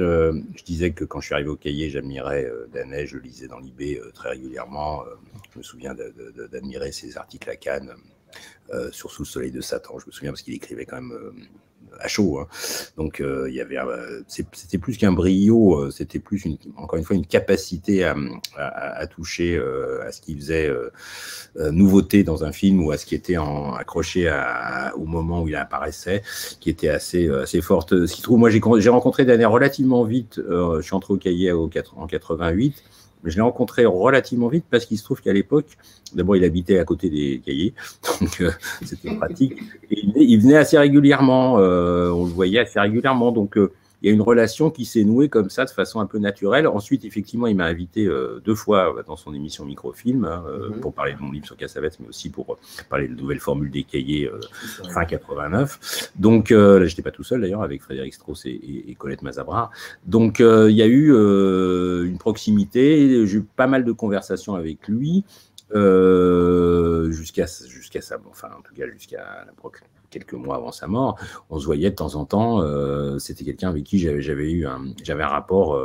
Je disais que quand je suis arrivé au Cahier, j'admirais Danet, je lisais dans l'IB très régulièrement. Je me souviens d'admirer ses articles à Cannes sur Sous le soleil de Satan. Je me souviens parce qu'il écrivait quand même à chaud. Hein. Donc il y avait, c'était plus qu'un brio, c'était plus encore une fois une capacité à toucher à ce qui faisait nouveauté dans un film ou à ce qui était accroché au moment où il apparaissait, qui était assez forte. Ce qui trouve, moi j'ai rencontré Danet relativement vite. Je suis entré au Cahier en 88. Mais je l'ai rencontré relativement vite parce qu'il se trouve qu'à l'époque, d'abord, il habitait à côté des Cahiers, donc c'était pratique. Et il venait assez régulièrement, on le voyait assez régulièrement. Donc, il y a une relation qui s'est nouée comme ça, de façon un peu naturelle. Ensuite, effectivement, il m'a invité 2 fois dans son émission Microfilm pour parler de mon livre sur Cassavetes, mais aussi pour parler de nouvelles formules des Cahiers fin 89. Donc, là, j'étais pas tout seul d'ailleurs, avec Frédéric Strauss et Colette Mazabra. Donc, il y a eu une proximité. J'ai eu pas mal de conversations avec lui. Jusqu'à ça, enfin en tout cas jusqu'à quelques mois avant sa mort, on se voyait de temps en temps. C'était quelqu'un avec qui j'avais un rapport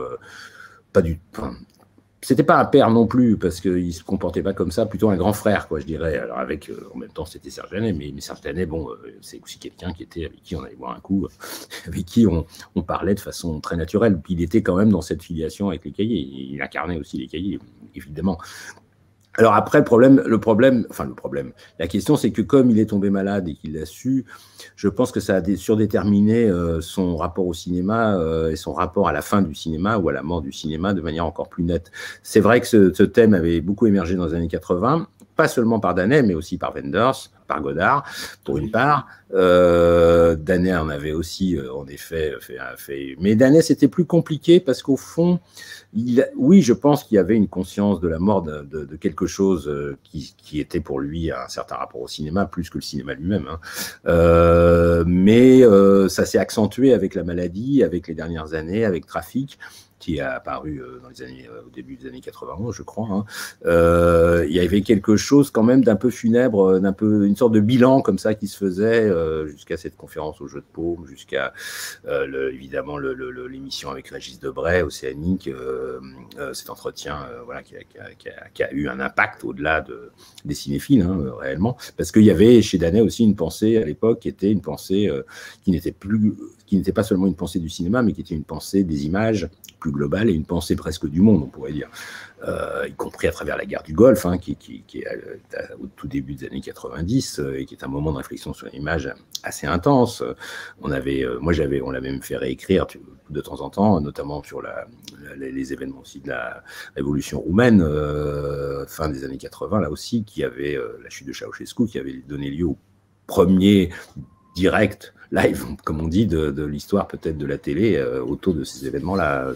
c'était pas un père non plus parce qu'il se comportait pas comme ça, plutôt un grand frère quoi, je dirais. Alors avec en même temps c'était Serge Danet, mais Serge Danet, bon, c'est aussi quelqu'un avec qui on allait boire un coup, avec qui on parlait de façon très naturelle. Puis il était quand même dans cette filiation avec les Cahiers, il incarnait aussi les Cahiers évidemment. Alors après, la question, c'est que comme il est tombé malade et qu'il l'a su, je pense que ça a surdéterminé son rapport au cinéma et son rapport à la fin du cinéma ou à la mort du cinéma de manière encore plus nette. C'est vrai que ce thème avait beaucoup émergé dans les années 80, pas seulement par Danet, mais aussi par Wenders, par Godard, pour une part. Danet en avait aussi, en effet, fait. Mais Danet, c'était plus compliqué parce qu'au fond, oui, je pense qu'il y avait une conscience de la mort de quelque chose qui était pour lui un certain rapport au cinéma, plus que le cinéma lui-même. Hein. Mais ça s'est accentué avec la maladie, avec les dernières années, avec Trafic, qui a apparu au début des années 91, je crois. Hein. Il y avait quelque chose quand même d'un peu funèbre, une sorte de bilan comme ça qui se faisait jusqu'à cette conférence au Jeu de Paume, jusqu'à évidemment l'émission avec Régis Debray, Océanique, cet entretien qui a eu un impact au-delà des cinéphiles, hein, réellement, parce qu'il y avait chez Danet aussi une pensée à l'époque qui était une pensée qui n'était plus qui n'était pas seulement une pensée du cinéma, mais qui était une pensée des images plus globale et une pensée presque du monde, on pourrait dire, y compris à travers la guerre du Golfe, hein, qui est au tout début des années 90 et qui est un moment de réflexion sur l'image assez intense. On l'avait même fait réécrire de temps en temps, notamment sur les événements aussi de la révolution roumaine, fin des années 80, là aussi, qui avait la chute de Ceausescu, qui avait donné lieu au premier direct live, comme on dit, de l'histoire peut-être de la télé autour de ces événements-là,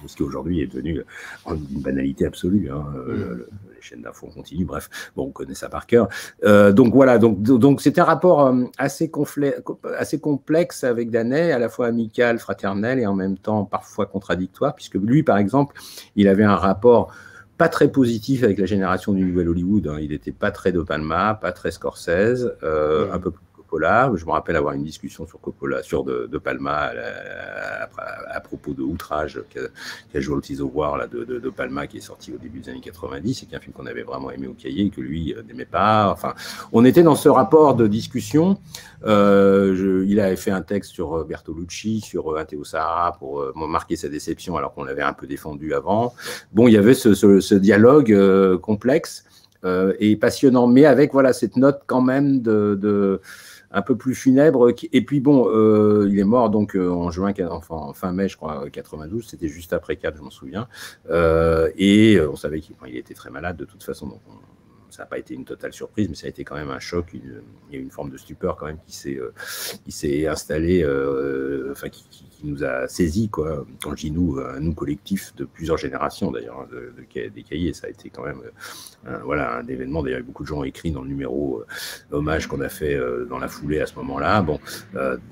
ce qui aujourd'hui est devenu une banalité absolue. Hein, les chaînes d'infos continuent, bref, bon, on connaît ça par cœur. Donc voilà, donc c'est un rapport assez complexe avec Danet, à la fois amical, fraternel et en même temps parfois contradictoire, puisque lui, par exemple, il avait un rapport pas très positif avec la génération du Nouvel Hollywood. Hein. Il n'était pas très De Palma, pas très Scorsese, un peu plus Coppola. Je me rappelle avoir une discussion sur Coppola, sur De Palma à propos de Outrage, Casualties of War là, de Palma, qui est sorti au début des années 90 et qui est un film qu'on avait vraiment aimé au cahier et que lui n'aimait pas. Enfin, on était dans ce rapport de discussion. Il avait fait un texte sur Bertolucci, sur Matteo Sahara pour marquer sa déception alors qu'on l'avait un peu défendu avant. Bon, il y avait ce dialogue complexe et passionnant, mais avec voilà cette note quand même de un peu plus funèbre. Et puis bon, il est mort donc en juin, enfin fin mai, je crois, 92. C'était juste après Cannes, je m'en souviens. Et on savait qu'il était très malade de toute façon. Donc ça n'a pas été une totale surprise, mais ça a été quand même un choc. Il y a une forme de stupeur quand même qui s'est installée, enfin qui nous a saisis, quoi. Quand je dis nous collectifs de plusieurs générations d'ailleurs, des cahiers, ça a été quand même un événement. D'ailleurs, beaucoup de gens ont écrit dans le numéro hommage qu'on a fait dans la foulée à ce moment-là. Bon,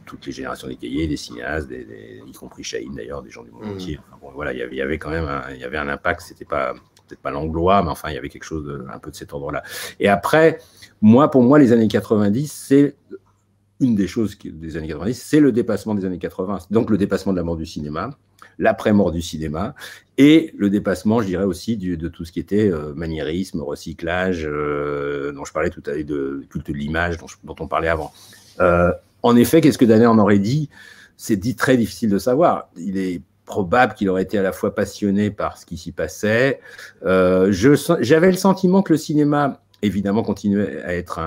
toutes les générations des cahiers, des cinéastes, y compris Chahine d'ailleurs, des gens du monde entier. Enfin, bon, voilà, il y avait quand même un impact. C'était pas peut-être pas l'anglois, mais enfin, il y avait quelque chose un peu de cet ordre-là. Et après, pour moi, les années 90, c'est une des choses des années 90, c'est le dépassement des années 80. Donc, le dépassement de la mort du cinéma, l'après-mort du cinéma, et le dépassement, je dirais aussi, de tout ce qui était maniérisme, recyclage, dont je parlais tout à l'heure, de culte de l'image, dont on parlait avant. En effet, qu'est-ce que Danet en aurait dit? C'est très difficile de savoir. Il est probable qu'il aurait été à la fois passionné par ce qui s'y passait. J'avais le sentiment que le cinéma, évidemment, continuait à être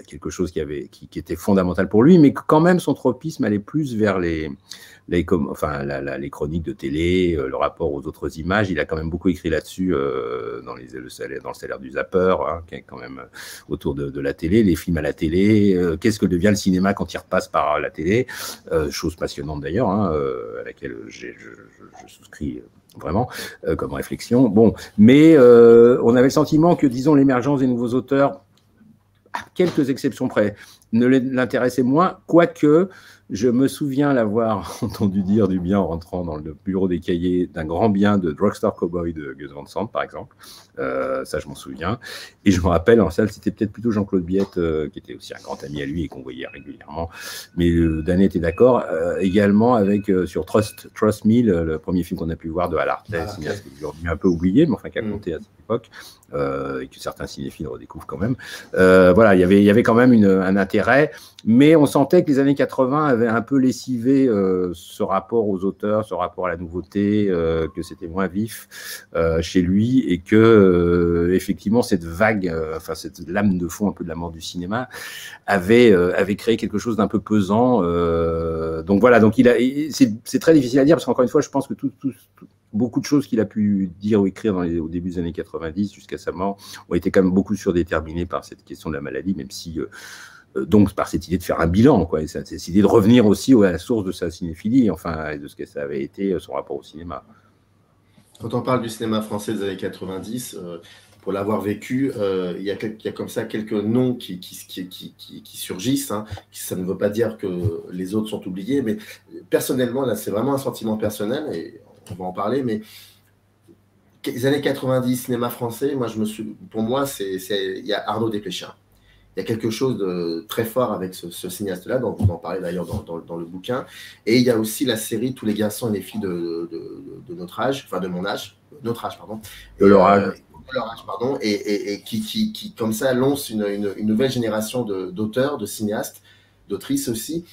quelque chose qui était fondamental pour lui, mais que quand même son tropisme allait plus vers les chroniques de télé, le rapport aux autres images. Il a quand même beaucoup écrit là-dessus dans le salaire du zapper, hein, qui est quand même autour de la télé, les films à la télé, qu'est-ce que devient le cinéma quand il repasse par la télé, chose passionnante d'ailleurs, hein, à laquelle je souscris vraiment comme réflexion. Bon, mais on avait le sentiment que, disons, l'émergence des nouveaux auteurs, à quelques exceptions près, ne l'intéressait moins, quoique je me souviens l'avoir entendu dire du bien en rentrant dans le bureau des cahiers, d'un grand bien de Drugstore Cowboy de Gus Van Sant, par exemple. Ça, je m'en souviens. Et je me rappelle, en salle, c'était peut-être plutôt Jean-Claude Biette, qui était aussi un grand ami à lui et qu'on voyait régulièrement. Mais Danet était d'accord également avec, sur Trust Me, le premier film qu'on a pu voir de Hal Hartley, cinéaste qui est aujourd'hui un peu oublié, mais enfin qui a compté à cette époque, et que certains cinéphiles redécouvrent quand même. Voilà, il y avait quand même un intérêt, mais on sentait que les années 80 avaient un peu lessivé ce rapport aux auteurs, ce rapport à la nouveauté, que c'était moins vif chez lui, et que effectivement cette vague, cette lame de fond un peu de la mort du cinéma avait créé quelque chose d'un peu pesant. Donc voilà, donc c'est très difficile à dire parce qu'encore une fois, je pense que beaucoup de choses qu'il a pu dire ou écrire au début des années 90 jusqu'à sa mort ont été quand même beaucoup surdéterminées par cette question de la maladie, même si donc par cette idée de faire un bilan, quoi, et cette idée de revenir aussi à la source de sa cinéphilie, enfin, et de ce que ça avait été son rapport au cinéma. Quand on parle du cinéma français des années 90, pour l'avoir vécu, il y a comme ça quelques noms qui surgissent. Hein. Ça ne veut pas dire que les autres sont oubliés, mais personnellement, là, c'est vraiment un sentiment personnel, et on va en parler, mais les années 90, cinéma français, pour moi, il y a Arnaud Desplechin. Il y a quelque chose de très fort avec ce cinéaste-là, dont on en parlait d'ailleurs dans le bouquin. Et il y a aussi la série Tous les garçons et les filles de notre âge, enfin de mon âge, notre âge, pardon. De leur âge. De leur âge, pardon. Et qui, comme ça, lance une nouvelle génération d'auteurs, de cinéastes, d'autrices aussi.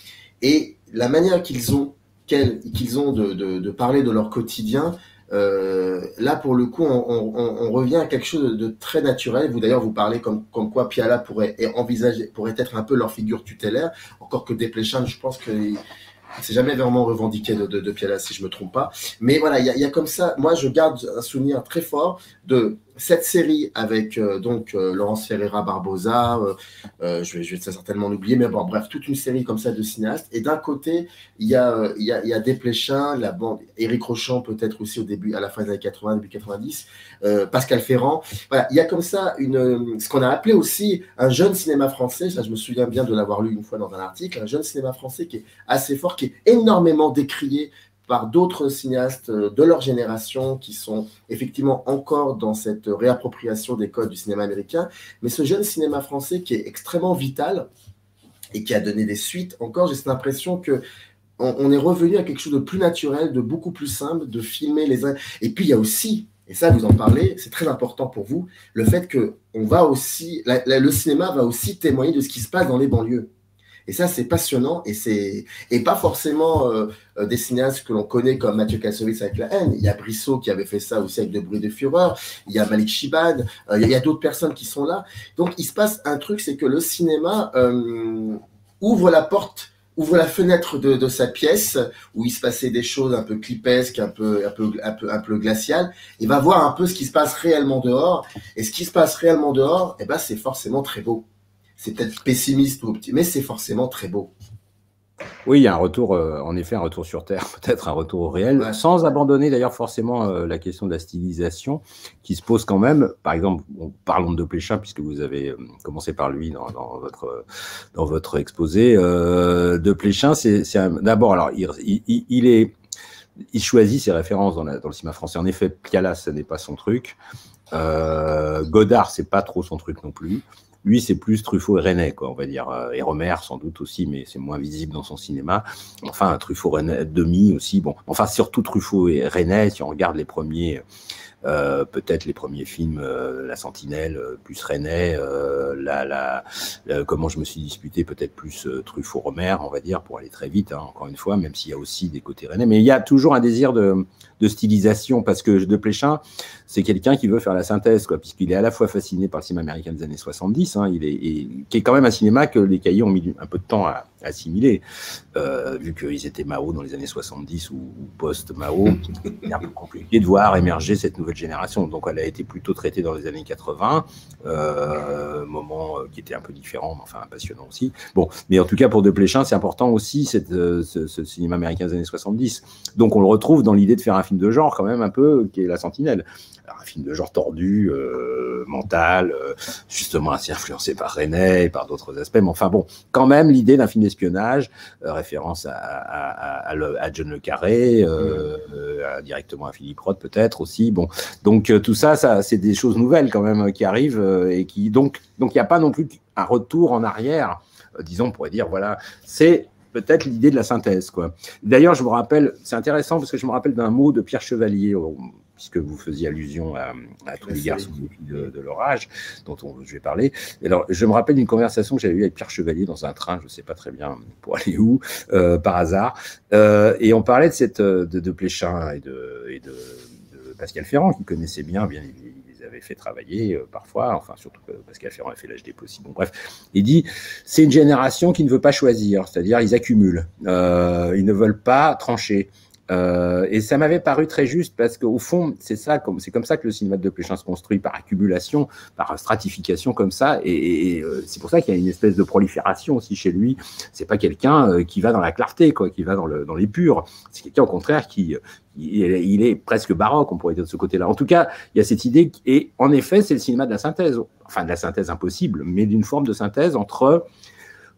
Et la manière qu'ils ont de parler de leur quotidien, là pour le coup on revient à quelque chose de très naturel. Vous d'ailleurs vous parlez comme quoi Piala pourrait être un peu leur figure tutélaire, encore que Desplechin, je pense que c'est jamais vraiment revendiqué de Piala, si je me trompe pas. Mais voilà, il y a comme ça, moi je garde un souvenir très fort de cette série avec Laurence Ferreira Barbosa, je vais certainement l'oublier, mais bon, bref, toute une série comme ça de cinéastes. Et d'un côté, il y a Desplechin, la bande, Éric Rochant peut-être aussi au début, à la fin des années 80, début 90, Pascal Ferrand. Voilà, il y a comme ça ce qu'on a appelé aussi un jeune cinéma français. Ça, je me souviens bien de l'avoir lu une fois dans un article, un jeune cinéma français qui est assez fort, qui est énormément décrié par d'autres cinéastes de leur génération qui sont effectivement encore dans cette réappropriation des codes du cinéma américain. Mais ce jeune cinéma français qui est extrêmement vital et qui a donné des suites encore, j'ai cette impression qu'on est revenu à quelque chose de plus naturel, de beaucoup plus simple, de filmer les uns. Et puis il y a aussi, et ça vous en parlez, c'est très important pour vous, le fait que le cinéma va aussi témoigner de ce qui se passe dans les banlieues. Et ça, c'est passionnant, et pas forcément des cinéastes que l'on connaît comme Mathieu Kassovitz avec La haine. Il y a Brissot qui avait fait ça aussi avec De bruit de fureur. Il y a Malik Chibane. Il y a d'autres personnes qui sont là. Donc, il se passe un truc, c'est que le cinéma ouvre la fenêtre de sa pièce où il se passait des choses un peu clipesques, un peu glaciales. Il va voir un peu ce qui se passe réellement dehors. Et ce qui se passe réellement dehors, eh ben, c'est forcément très beau. C'est peut-être pessimiste ou optimiste, mais c'est forcément très beau. Oui, il y a un retour, en effet, un retour sur Terre, peut-être un retour au réel, ouais. Sans abandonner d'ailleurs forcément la question de la stylisation qui se pose quand même. Par exemple, parlons de Desplechin, puisque vous avez commencé par lui dans votre exposé. Desplechin, d'abord, alors il choisit ses références dans le cinéma français. En effet, Piala, ce n'est pas son truc. Godard, c'est pas trop son truc non plus. Lui, c'est plus Truffaut et Resnais, quoi, on va dire. Et Romer, sans doute aussi, mais c'est moins visible dans son cinéma. Enfin, Truffaut, Resnais, Demy aussi. Bon, enfin, surtout Truffaut et Resnais, si on regarde les premiers, peut-être les premiers films, La Sentinelle, plus Resnais, comment je me suis disputé, peut-être plus Truffaut, Romer, on va dire, pour aller très vite, hein, encore une fois, même s'il y a aussi des côtés Resnais. Mais il y a toujours un désir de stylisation, parce que Desplechin, c'est quelqu'un qui veut faire la synthèse, quoi, puisqu'il est à la fois fasciné par le cinéma américain des années 70, hein, qui est quand même un cinéma que les cahiers ont mis un peu de temps à assimiler, vu qu'ils étaient Mao dans les années 70 ou post-Mao. C'est un peu compliqué de voir émerger cette nouvelle génération. Donc elle a été plutôt traitée dans les années 80, moment qui était un peu différent, mais enfin passionnant aussi. Bon, mais en tout cas pour Desplechin, c'est important aussi ce cinéma américain des années 70. Donc on le retrouve dans l'idée de faire un film de genre quand même un peu, qui est La Sentinelle. Alors, un film de genre tordu, mental, justement assez influencé par Resnais et par d'autres aspects, mais enfin bon, quand même l'idée d'un film d'espionnage, référence à John le Carré, directement à Philippe Roth peut-être aussi. Bon, donc tout ça c'est des choses nouvelles quand même qui arrivent et qui donc il n'y a pas non plus un retour en arrière, disons, on pourrait dire voilà, c'est peut-être l'idée de la synthèse, quoi. D'ailleurs, je me rappelle, c'est intéressant parce que je me rappelle d'un mot de Pierre Chevalier, puisque vous faisiez allusion à tous les garçons de leur âge, dont je vais parler. Alors, je me rappelle d'une conversation que j'avais eue avec Pierre Chevalier dans un train, je ne sais pas très bien pour aller où, par hasard, et on parlait de Desplechin et de Pascal Ferrand, qui connaissait bien évidemment, avait fait travailler parfois, enfin surtout que Pascal Ferrand a fait l'âge des possibles. Bon, bref, il dit c'est une génération qui ne veut pas choisir, c'est-à-dire ils accumulent, ils ne veulent pas trancher. Et ça m'avait paru très juste parce qu'au fond, c'est comme ça que le cinéma de Desplechin se construit, par accumulation, par stratification comme ça. Et c'est pour ça qu'il y a une espèce de prolifération aussi chez lui. C'est pas quelqu'un qui va dans la clarté, quoi, qui va dans les purs. C'est quelqu'un au contraire il est presque baroque, on pourrait dire de ce côté-là. En tout cas, il y a cette idée, et en effet, c'est le cinéma de la synthèse, enfin de la synthèse impossible, mais d'une forme de synthèse entre,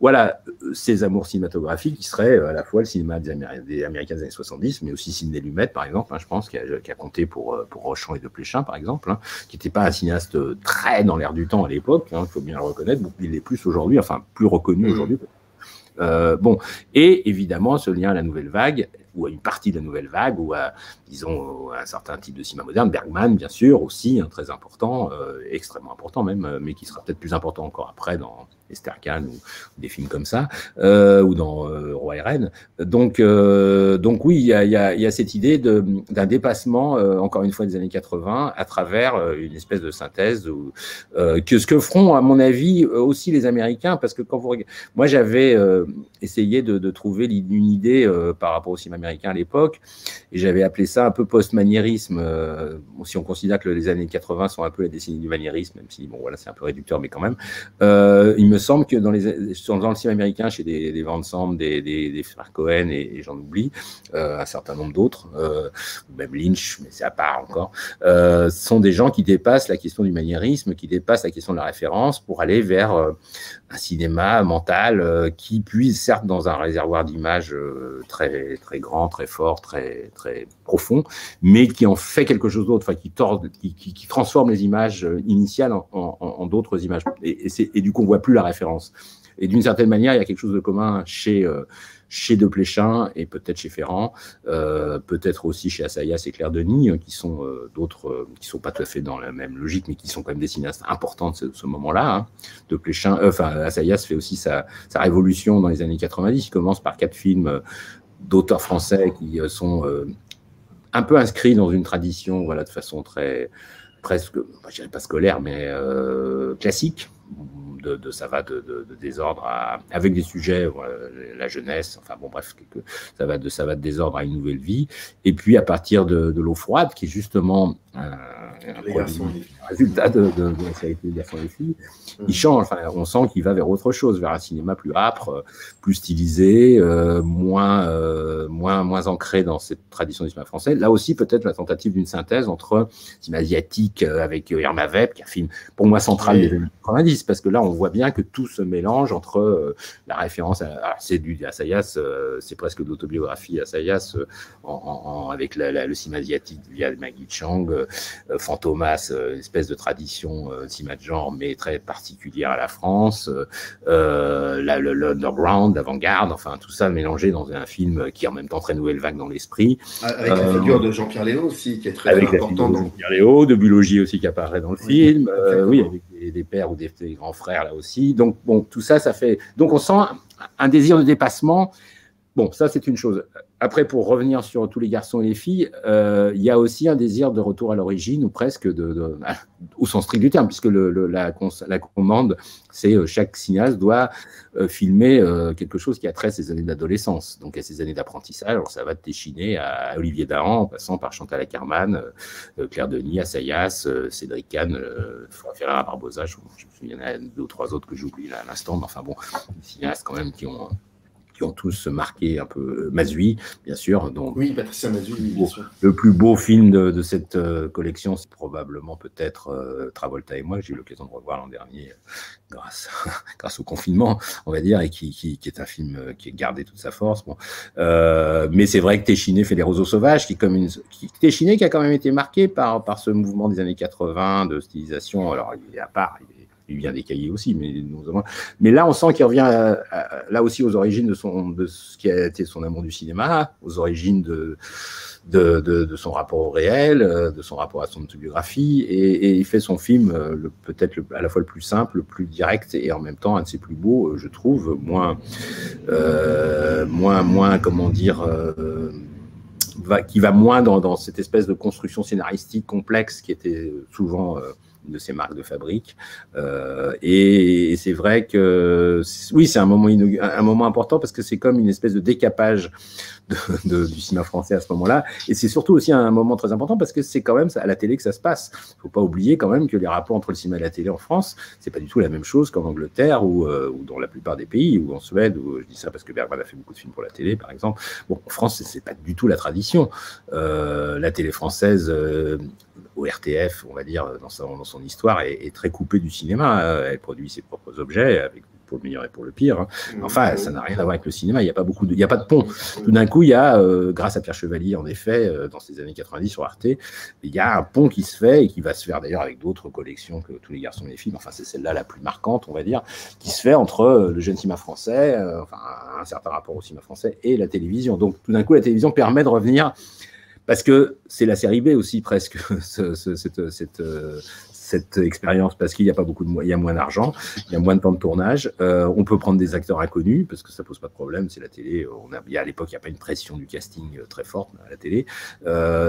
voilà, ces amours cinématographiques qui seraient à la fois le cinéma des Américains des années 70, mais aussi Sidney Lumet, par exemple, hein, je pense, qui a compté pour Rochant et Desplechin, par exemple, hein, qui n'était pas un cinéaste très dans l'air du temps à l'époque, il faut bien le reconnaître, il est plus aujourd'hui, enfin plus reconnu aujourd'hui. Bon, et évidemment, ce lien à la nouvelle vague, ou à une partie de la nouvelle vague, ou à, disons, à un certain type de cinéma moderne, Bergman, bien sûr, aussi, hein, très important, extrêmement important même, mais qui sera peut-être plus important encore après, Esther Kahn ou des films comme ça, ou dans Roi et Reine. Donc oui, il y a cette idée d'un dépassement, encore une fois, des années 80, à travers une espèce de synthèse, que ce que feront, à mon avis, aussi les Américains, parce que quand moi, j'avais essayé de trouver une idée par rapport au cinéma américain à l'époque, et j'avais appelé ça un peu post-maniérisme, si on considère que les années 80 sont un peu la décennie du maniérisme, même si, bon, voilà, c'est un peu réducteur, mais quand même. Il me semble que dans le cinéma américain, chez des Van Sant, des frères Cohen, et j'en oublie, un certain nombre d'autres, même Lynch, mais c'est à part encore, sont des gens qui dépassent la question du maniérisme, qui dépassent la question de la référence pour aller vers un cinéma mental qui puise certes dans un réservoir d'images très, très grand, très fort, très, très profond, mais qui en fait quelque chose d'autre, enfin, qui transforme les images initiales en d'autres images. Et du coup, on ne voit plus la référence. Et d'une certaine manière, il y a quelque chose de commun chez De Pléchin et peut-être chez Ferrand, peut-être aussi chez Assayas et Claire Denis, qui sont d'autres, qui ne sont pas tout à fait dans la même logique, mais qui sont quand même des cinéastes importants de ce moment-là. Hein. De Pléchin, Assayas fait aussi sa révolution dans les années 90. Il commence par 4 films d'auteurs français qui sont un peu inscrits dans une tradition, voilà, de façon très presque, je dirais pas scolaire, mais classique. Ça va de désordre avec des sujets, la jeunesse, enfin bon bref, ça va de désordre à une nouvelle vie. Et puis à partir de L'eau froide, qui est justement un résultat de la série Les garçons et les filles, il change. Enfin, on sent qu'il va vers autre chose, vers un cinéma plus âpre, plus stylisé, moins ancré dans cette tradition du cinéma français. Là aussi, peut-être la tentative d'une synthèse entre cinéma asiatique avec Irma Vep, qui est un film pour moi central des années 90, parce que là, on voit bien que tout se mélange entre la référence c'est du Assayas, c'est presque de l'autobiographie Assayas, avec le cinéma asiatique via Maggie Chang, Fantomas, une espèce de tradition cinéma de genre, mais très particulière à la France, l'underground, l'avant-garde, enfin tout ça mélangé dans un film qui est en même temps très nouvelle vague dans l'esprit. Avec la figure de Jean-Pierre Léaud aussi, qui est très important. De Jean-Pierre Léaud, de Bulogier aussi qui apparaît dans le film, oui, avec des pères ou des grands frères là aussi. Donc bon, tout ça, ça fait. Donc on sent un désir de dépassement. Bon, ça c'est une chose. Après, pour revenir sur Tous les garçons et les filles, il y a aussi un désir de retour à l'origine, ou presque au sens strict du terme, puisque la commande, c'est chaque cinéaste doit filmer quelque chose qui a trait à ses années d'adolescence, donc à ses années d'apprentissage. Alors ça va de Téchiné à Olivier Dahan, en passant par Chantal Akerman, Claire Denis, Assayas, Cédric Kahn, Ferrara Barbosa, je me souviens, il y en a 2 ou 3 autres que j'oublie là à l'instant, mais enfin bon, des cinéastes quand même qui ont tous marqué un peu. Mazui, bien sûr. Donc, oui, Patricia Mazui, bien sûr. Le plus beau film de cette collection, c'est probablement peut-être Travolta et moi, que j'ai eu l'occasion de revoir l'an dernier grâce au confinement, on va dire, et qui est un film qui a gardé toute sa force. Bon. Mais c'est vrai que Téchiné fait Les Roseaux Sauvages, Téchiné qui a quand même été marqué par ce mouvement des années 80 de stylisation. Alors, il est à part, il vient des cahiers aussi, mais là, on sent qu'il revient là aussi aux origines de ce qui a été son amour du cinéma, aux origines de son rapport au réel, de son rapport à son autobiographie, et il fait son film peut-être à la fois le plus simple, le plus direct, et en même temps un de ses plus beaux, je trouve, moins, comment dire, qui va moins dans cette espèce de construction scénaristique complexe qui était souvent de ces marques de fabrique, et c'est vrai que oui, c'est un moment important, parce que c'est comme une espèce de décapage du cinéma français à ce moment-là, et c'est surtout aussi un moment très important parce que c'est quand même à la télé que ça se passe. Il ne faut pas oublier quand même que les rapports entre le cinéma et la télé en France, c'est pas du tout la même chose qu'en Angleterre ou dans la plupart des pays, ou en Suède, où je dis ça parce que Bergman a fait beaucoup de films pour la télé, par exemple. Bon, en France, c'est pas du tout la tradition. La télé française, au RTF, on va dire, dans son histoire, est très coupée du cinéma. Elle produit ses propres objets, pour le meilleur et pour le pire. Hein. Enfin, ça n'a rien à voir avec le cinéma. Il n'y a pas de pont. Tout d'un coup, il y a, grâce à Pierre Chevalier, en effet, dans ces années 90 sur Arte, il y a un pont qui se fait, et qui va se faire d'ailleurs avec d'autres collections que Tous les garçons et les filles. Enfin, c'est celle-là la plus marquante, on va dire, qui se fait entre le jeune cinéma français, enfin, un certain rapport au cinéma français, et la télévision. Donc, tout d'un coup, la télévision permet de revenir, parce que c'est la série B aussi, presque, cette cette expérience parce qu'il n'y a pas beaucoup de il y a moins d'argent, il y a moins de temps de tournage. On peut prendre des acteurs inconnus parce que ça pose pas de problème. C'est la télé. À l'époque, il n'y a pas une pression du casting très forte à la télé.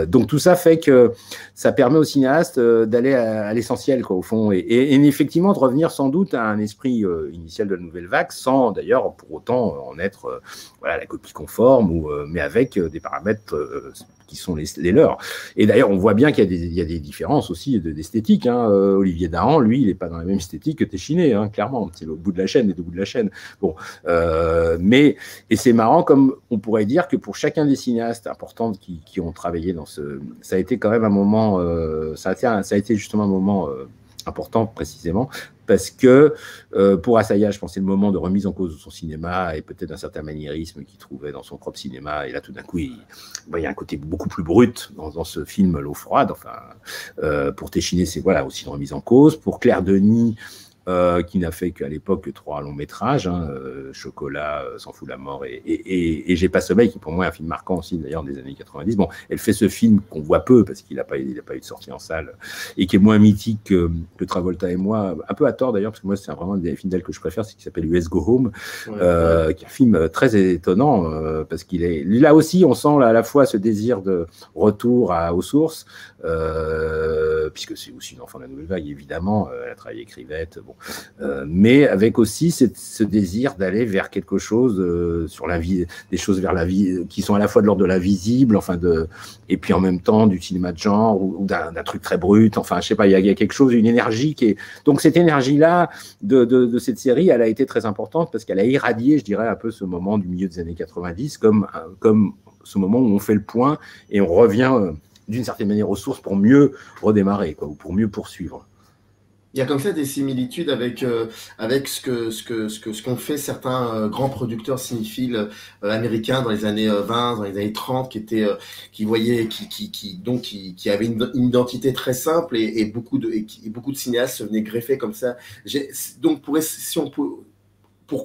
Donc tout ça fait que ça permet aux cinéastes d'aller à l'essentiel, quoi, au fond, et effectivement de revenir sans doute à un esprit initial de la nouvelle vague, sans d'ailleurs pour autant en être voilà, la copie conforme, mais avec des paramètres qui sont les leurs. Et d'ailleurs, on voit bien qu'il y a des différences aussi d'esthétique. Hein. Olivier Dahan, lui, il n'est pas dans la même esthétique que Téchiné, hein, clairement. C'est le bout de la chaîne, les deux bouts de la chaîne. Bon, et c'est marrant, comme on pourrait dire que pour chacun des cinéastes importants qui ont travaillé dans ça a été quand même un moment, ça a été justement un moment important précisément, parce que pour Assayas, je pense que c'est le moment de remise en cause de son cinéma et peut-être d'un certain maniérisme qu'il trouvait dans son propre cinéma. Et là, tout d'un coup, il y a un côté beaucoup plus brut dans ce film L'eau froide. Enfin, pour Téchiné, c'est voilà, aussi une remise en cause. Pour Claire Denis, qui n'a fait qu'à l'époque 3 longs métrages, hein, Chocolat, S'en fout la mort et J'ai pas sommeil, qui pour moi est un film marquant aussi d'ailleurs des années 90. Bon, elle fait ce film qu'on voit peu parce qu'il n'a pas eu de sortie en salle et qui est moins mythique que Travolta et moi, un peu à tort d'ailleurs, parce que moi c'est vraiment un des films d'elle que je préfère, c'est qui s'appelle US Go Home, qui est un film très étonnant parce qu'il est là aussi, on sent à la fois ce désir de retour aux sources, puisque c'est aussi une enfant de la nouvelle vague évidemment, elle a travaillé avec Rivette, bon. Mais avec aussi ce désir d'aller vers quelque chose sur la vie, des choses vers la vie qui sont à la fois de l'ordre de l'invisible, enfin et puis en même temps du cinéma de genre ou d'un truc très brut. Enfin, je sais pas, il y a quelque chose, une énergie qui est. Donc cette énergie-là de cette série, elle a été très importante parce qu'elle a irradié, je dirais, un peu ce moment du milieu des années 90 comme ce moment où on fait le point et on revient d'une certaine manière aux sources pour mieux redémarrer, quoi, ou pour mieux poursuivre. Il y a comme ça des similitudes avec ce qu'ont fait certains grands producteurs cinéphiles américains dans les années 20, dans les années 30, qui avaient une identité très simple et beaucoup de cinéastes se venaient greffer comme ça. Donc pour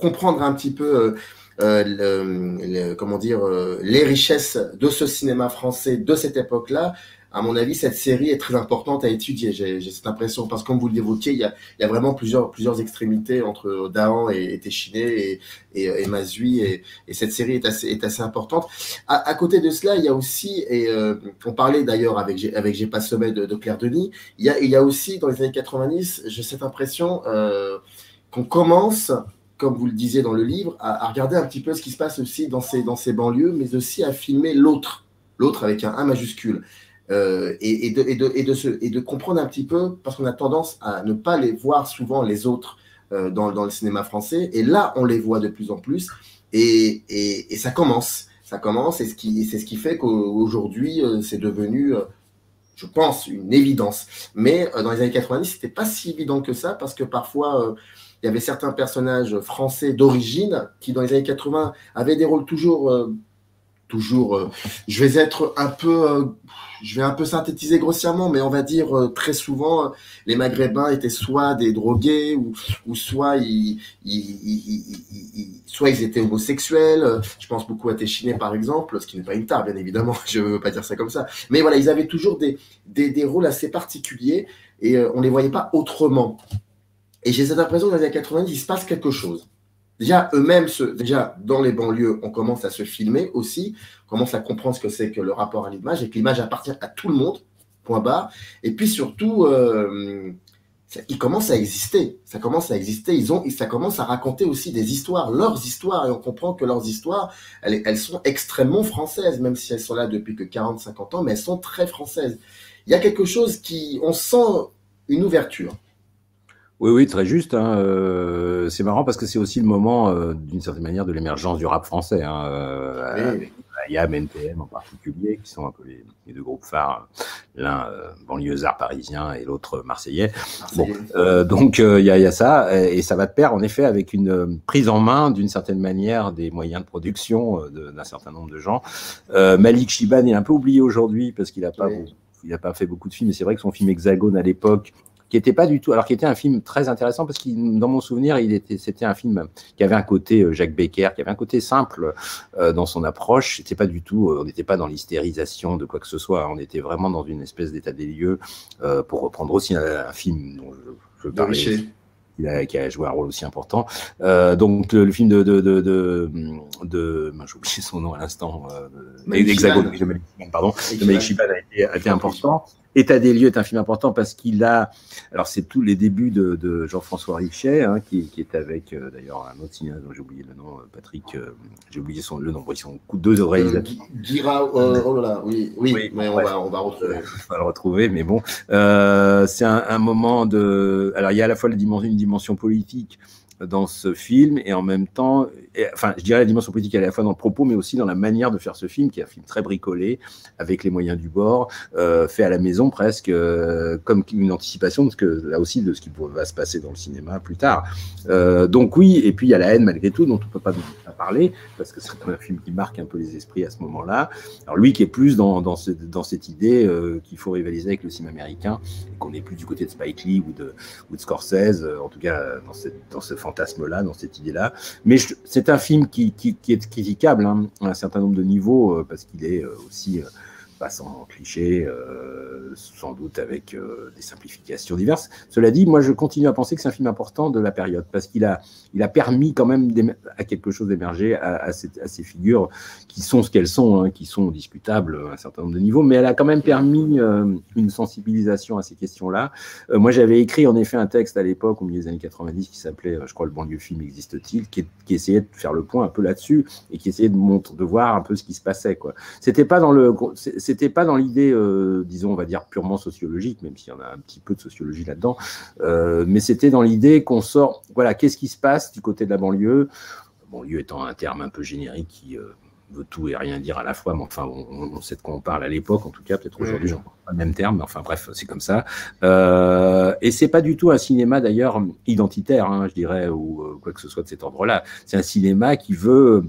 comprendre un petit peu les richesses de ce cinéma français de cette époque-là, à mon avis, cette série est très importante à étudier. J'ai cette impression, parce que comme vous l'évoquiez, il y a vraiment plusieurs extrémités entre Dahan et Téchiné et Mazui, et cette série est assez importante. À côté de cela, il y a aussi, on parlait d'ailleurs avec J'ai pas sommeil de Claire Denis, il y a aussi dans les années 90, j'ai cette impression qu'on commence, comme vous le disiez dans le livre, à regarder un petit peu ce qui se passe aussi dans ces banlieues, mais aussi à filmer l'autre avec un 1 majuscule. Et de comprendre un petit peu, parce qu'on a tendance à ne pas les voir souvent les autres dans le cinéma français, et là on les voit de plus en plus, et ça commence, et c'est ce qui fait qu'aujourd'hui c'est devenu, je pense, une évidence. Mais dans les années 90, c'était pas si évident que ça, parce que parfois il y avait certains personnages français d'origine qui dans les années 80 avaient des rôles toujours, je vais un peu synthétiser grossièrement, mais on va dire très souvent, les Maghrébins étaient soit des drogués ou soit ils étaient homosexuels. Je pense beaucoup à Téchiné, par exemple, ce qui n'est pas une tare, bien évidemment, je ne veux pas dire ça comme ça. Mais voilà, ils avaient toujours des rôles assez particuliers et on ne les voyait pas autrement. Et j'ai cette impression que dans les années 90, il se passe quelque chose. Déjà, eux-mêmes, dans les banlieues, on commence à se filmer aussi, on commence à comprendre ce que c'est que le rapport à l'image et que l'image appartient à tout le monde, point barre. Et puis surtout, ils commencent à exister. Ça commence à exister. Ça commence à raconter aussi des histoires, leurs histoires. Et on comprend que leurs histoires, elles sont extrêmement françaises, même si elles sont là depuis que 40, 50 ans, mais elles sont très françaises. Il y a quelque chose on sent une ouverture. Oui, très juste. Hein. C'est marrant parce que c'est aussi le moment, d'une certaine manière, de l'émergence du rap français. Hein, avec IAM, NTM en particulier, qui sont un peu les deux groupes phares. L'un banlieusard parisien et l'autre marseillais. Bon, donc il y a ça, et ça va de pair en effet avec une prise en main d'une certaine manière des moyens de production d'un certain nombre de gens. Malik Chiban est un peu oublié aujourd'hui parce qu'il n'a pas fait beaucoup de films, mais c'est vrai que son film Hexagone à l'époque qui était pas du tout, alors qui était un film très intéressant parce que dans mon souvenir, c'était un film qui avait un côté Jacques Becker, qui avait un côté simple dans son approche. C'était pas du tout, on n'était pas dans l'hystérisation de quoi que ce soit. On était vraiment dans une espèce d'état des lieux, pour reprendre aussi un film dont je parlais. Qui a joué un rôle aussi important. Donc le film j'ai oublié son nom à l'instant, Hexagone, pardon, de Malik Shiban a été important. État des lieux est un film important parce qu'il a, alors c'est tous les débuts de Jean-François Richet, hein, qui est avec d'ailleurs un autre cinéaste dont j'ai oublié le nom, Patrick, j'ai oublié le nom, ils sont deux réalisateurs. Oh là là, oui, mais on va retrouver. On va le retrouver, mais bon, c'est un moment de, alors il y a à la fois une dimension politique dans ce film et en même temps, enfin je dirais la dimension politique à la fois dans le propos mais aussi dans la manière de faire ce film qui est un film très bricolé avec les moyens du bord, fait à la maison presque, comme une anticipation de ce que, là aussi, de ce qui va se passer dans le cinéma plus tard. Donc oui, et puis il y a La haine malgré tout dont on ne peut pas parler parce que c'est un film qui marque un peu les esprits à ce moment-là. Alors lui qui est plus dans cette idée qu'il faut rivaliser avec le cinéma américain et qu'on n'est plus du côté de Spike Lee ou de Scorsese, en tout cas dans ce fantasme-là, dans cette idée-là. Mais c'est un film qui est critiquable, hein, à un certain nombre de niveaux, parce qu'il est aussi pas sans clichés, sans doute avec des simplifications diverses. Cela dit, moi je continue à penser que c'est un film important de la période, parce qu'il a permis quand même à quelque chose d'émerger, à ces figures qui sont ce qu'elles sont, hein, qui sont discutables à un certain nombre de niveaux, mais elle a quand même permis une sensibilisation à ces questions-là. Moi j'avais écrit en effet un texte à l'époque, au milieu des années 90, qui s'appelait, je crois, Le banlieue film existe-t-il, qui essayait de faire le point un peu là-dessus, et qui essayait de voir un peu ce qui se passait, quoi. C'était pas dans l'idée, disons, on va dire purement sociologique, même s'il y en a un petit peu de sociologie là-dedans, mais c'était dans l'idée qu'on sort, voilà, qu'est-ce qui se passe du côté de la banlieue, banlieue étant un terme un peu générique qui veut tout et rien dire à la fois, mais enfin, on sait de quoi on parle à l'époque, en tout cas, peut-être aujourd'hui, j'en parle pas le même terme, mais enfin, bref, c'est comme ça. Et c'est pas du tout un cinéma, d'ailleurs, identitaire, hein, je dirais, ou quoi que ce soit de cet ordre-là. C'est un cinéma qui veut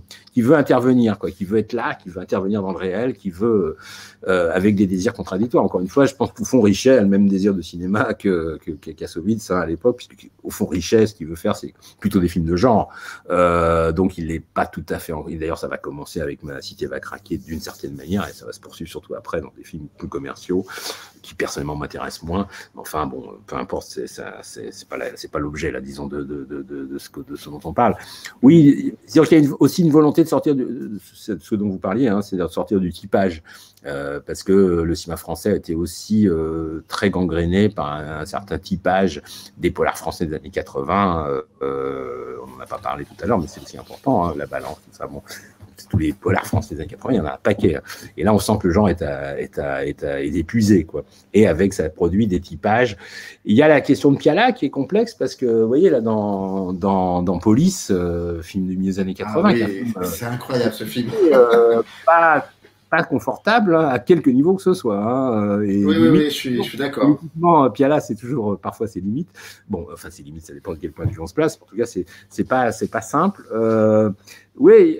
intervenir, quoi, qui veut être là, qui veut intervenir dans le réel, qui veut, avec des désirs contradictoires. Encore une fois, je pense qu'au fond, Richet a le même désir de cinéma que Kassovitz, hein, à l'époque, puisque au fond, Richet, ce qu'il veut faire, c'est plutôt des films de genre. Donc, il n'est pas tout à fait... D'ailleurs, ça va commencer avec Ma cité va craquer d'une certaine manière, et ça va se poursuivre surtout après dans des films plus commerciaux, qui personnellement m'intéressent moins. Mais enfin, bon, peu importe, c'est pas l'objet, là, disons, de ce dont on parle. Oui, c'est-à-dire qu'il y a aussi une volonté de sortir de ce dont vous parliez, hein, c'est-à-dire de sortir du typage. Parce que le cinéma français a été aussi très gangréné par un certain typage des polars français des années 80. On n'en a pas parlé tout à l'heure, mais c'est aussi important, hein, la balance, tout ça. Bon, tous les polars français des années 80, il y en a un paquet. Et là, on sent que le genre est épuisé, quoi. Et avec, ça produit des typages. Il y a la question de Piala qui est complexe parce que, vous voyez, là, dans Police, film du milieu des années 80. Ah oui, c'est incroyable ce film. Pas confortable, hein, à quelque niveau que ce soit. Hein, et oui, je suis d'accord. Piala, c'est toujours, parfois, ses limites. Bon, enfin, ses limites, ça dépend de quel point de vue on se place. En tout cas, c'est pas simple. Oui,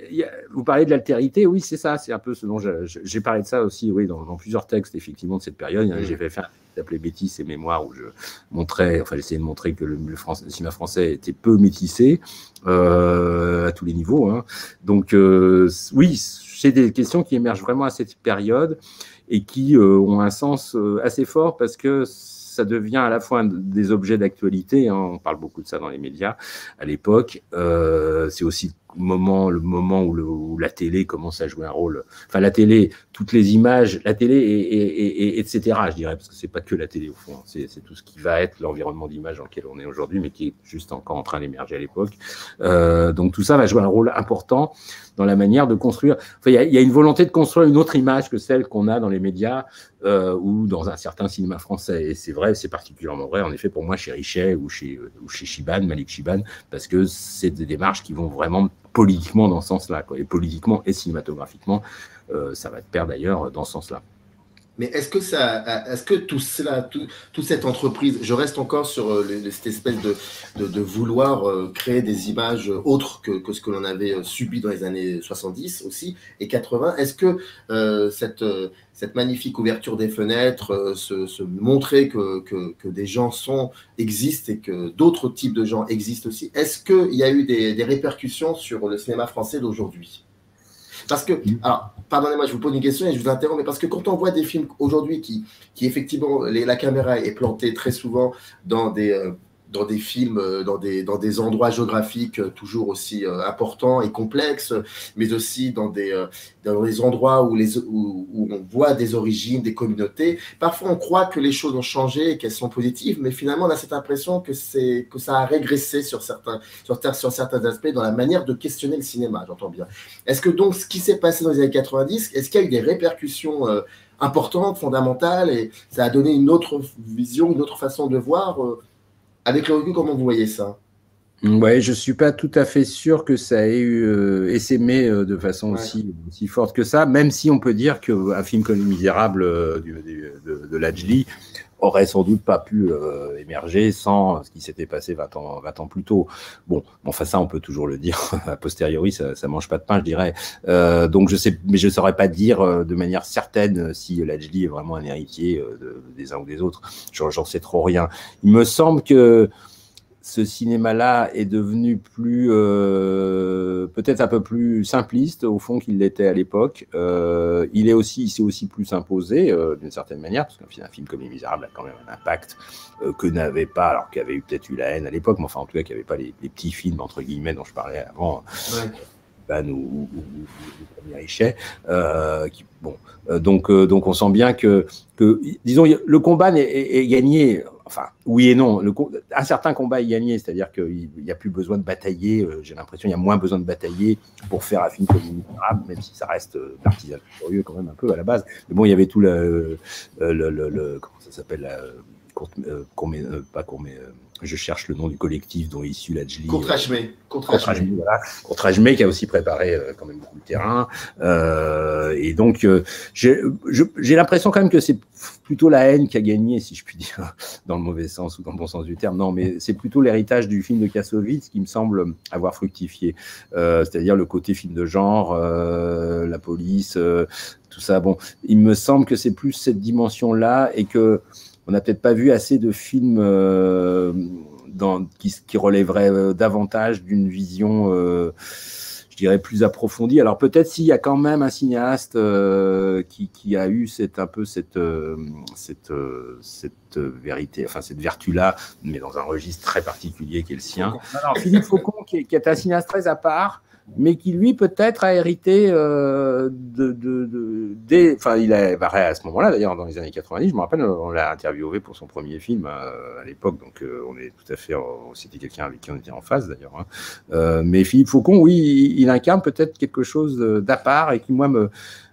vous parlez de l'altérité, oui, c'est ça, c'est un peu ce dont j'ai parlé de ça aussi, oui, dans plusieurs textes, effectivement, de cette période. J'ai fait un film qui s'appelait Bêtises et Mémoire, où j'essayais de montrer que le cinéma français était peu métissé, à tous les niveaux, hein. Donc, oui, c'est des questions qui émergent vraiment à cette période et qui ont un sens assez fort parce que ça devient à la fois des objets d'actualité, hein, on parle beaucoup de ça dans les médias à l'époque, c'est aussi le moment où la télé commence à jouer un rôle, enfin la télé, toutes les images, la télé et etc., je dirais, parce que c'est pas que la télé au fond, c'est tout ce qui va être l'environnement d'image dans lequel on est aujourd'hui, mais qui est juste encore en train d'émerger à l'époque. Donc tout ça va jouer un rôle important dans la manière de construire. Enfin, il y a une volonté de construire une autre image que celle qu'on a dans les médias ou dans un certain cinéma français. Et c'est vrai, c'est particulièrement vrai, en effet, pour moi, chez Richet ou chez Shiban, Malik Shiban, parce que c'est des démarches qui vont vraiment politiquement dans ce sens-là, quoi. Et politiquement et cinématographiquement, ça va de pair d'ailleurs dans ce sens-là. Mais est-ce que tout cela, toute cette entreprise, je reste encore sur cette espèce de vouloir créer des images autres que ce que l'on avait subi dans les années 70 aussi et 80. Est-ce que cette magnifique ouverture des fenêtres, se montrer que des gens existent et que d'autres types de gens existent aussi, est-ce qu'il y a eu des répercussions sur le cinéma français d'aujourd'hui? Parce que, alors, pardonnez-moi, je vous pose une question et je vous interromps, mais parce que quand on voit des films aujourd'hui qui effectivement, la caméra est plantée très souvent dans des films, dans des endroits géographiques toujours aussi importants et complexes, mais aussi dans des endroits où on voit des origines, des communautés. Parfois, on croit que les choses ont changé et qu'elles sont positives, mais finalement, on a cette impression que ça a régressé sur certains aspects dans la manière de questionner le cinéma, j'entends bien. Est-ce que donc, ce qui s'est passé dans les années 90, est-ce qu'il y a eu des répercussions importantes, fondamentales, et ça a donné une autre vision, une autre façon de voir avec le recul, comment vous voyez ça? Ouais, je suis pas tout à fait sûr que ça ait eu essaimé de façon aussi forte que ça, même si on peut dire qu'un film comme Les Misérables de Lajli aurait sans doute pas pu émerger sans ce qui s'était passé 20 ans plus tôt. Bon, enfin ça on peut toujours le dire a posteriori, ça mange pas de pain, je dirais. Donc je sais, mais je saurais pas dire de manière certaine si Lajli est vraiment un héritier des uns ou des autres. J'en sais trop rien. Il me semble que ce cinéma-là est devenu peut-être un peu plus simpliste au fond qu'il l'était à l'époque. Il s'est aussi plus imposé d'une certaine manière, parce qu'un film comme Les Misérables a quand même un impact que n'avait pas, alors qu'il y avait peut-être eu La Haine à l'époque, mais enfin en tout cas qu'il n'y avait pas les petits films entre guillemets dont je parlais avant. Ou Premier Richet, donc on sent bien que disons le combat est gagné. Enfin, oui et non. Un certain combat est gagné, c'est-à-dire qu'il n'y a plus besoin de batailler. J'ai l'impression qu'il y a moins besoin de batailler pour faire un film comme Les Misérables, même si ça reste d'artisanat curieux quand même un peu à la base. Mais bon, il y avait tout comment ça s'appelle je cherche le nom du collectif dont est issu Lajli. Contre-Ajmé qui a aussi préparé quand même beaucoup de terrain. Et donc, j'ai l'impression quand même que c'est plutôt La Haine qui a gagné, si je puis dire, dans le mauvais sens ou dans le bon sens du terme. Non, mais c'est plutôt l'héritage du film de Kassovitz qui me semble avoir fructifié. C'est-à-dire le côté film de genre, la police, tout ça. Bon, il me semble que c'est plus cette dimension-là et que on n'a peut-être pas vu assez de films qui relèveraient davantage d'une vision, je dirais, plus approfondie. Alors peut-être s'il y a quand même un cinéaste qui a eu cette vérité, enfin cette vertu-là, mais dans un registre très particulier qui est le sien. Alors, Philippe Faucon, qui est un cinéaste très à part, mais qui lui peut-être a hérité enfin il a à ce moment-là d'ailleurs dans les années 90, je me rappelle on l'a interviewé pour son premier film à l'époque, donc on est tout à fait, c'était quelqu'un avec qui on était en phase d'ailleurs, hein. Mais Philippe Faucon, oui, il incarne peut-être quelque chose d'à part et qui moi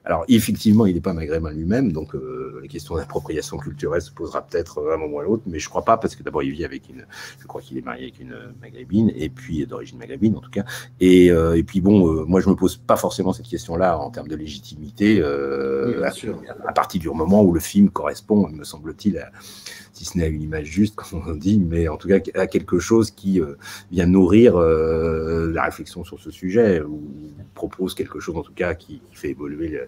alors effectivement il n'est pas maghrébin lui-même, donc les questions d'appropriation culturelle se posera peut-être à un moment ou à l'autre, mais je crois pas, parce que d'abord il vit je crois qu'il est marié avec une maghrébine, et puis d'origine maghrébine en tout cas, et puis bon, moi je me pose pas forcément cette question-là en termes de légitimité, à partir du moment où le film correspond, me semble-t-il, si ce n'est à une image juste, comme on dit, mais en tout cas à quelque chose qui vient nourrir la réflexion sur ce sujet, ou propose quelque chose en tout cas qui fait évoluer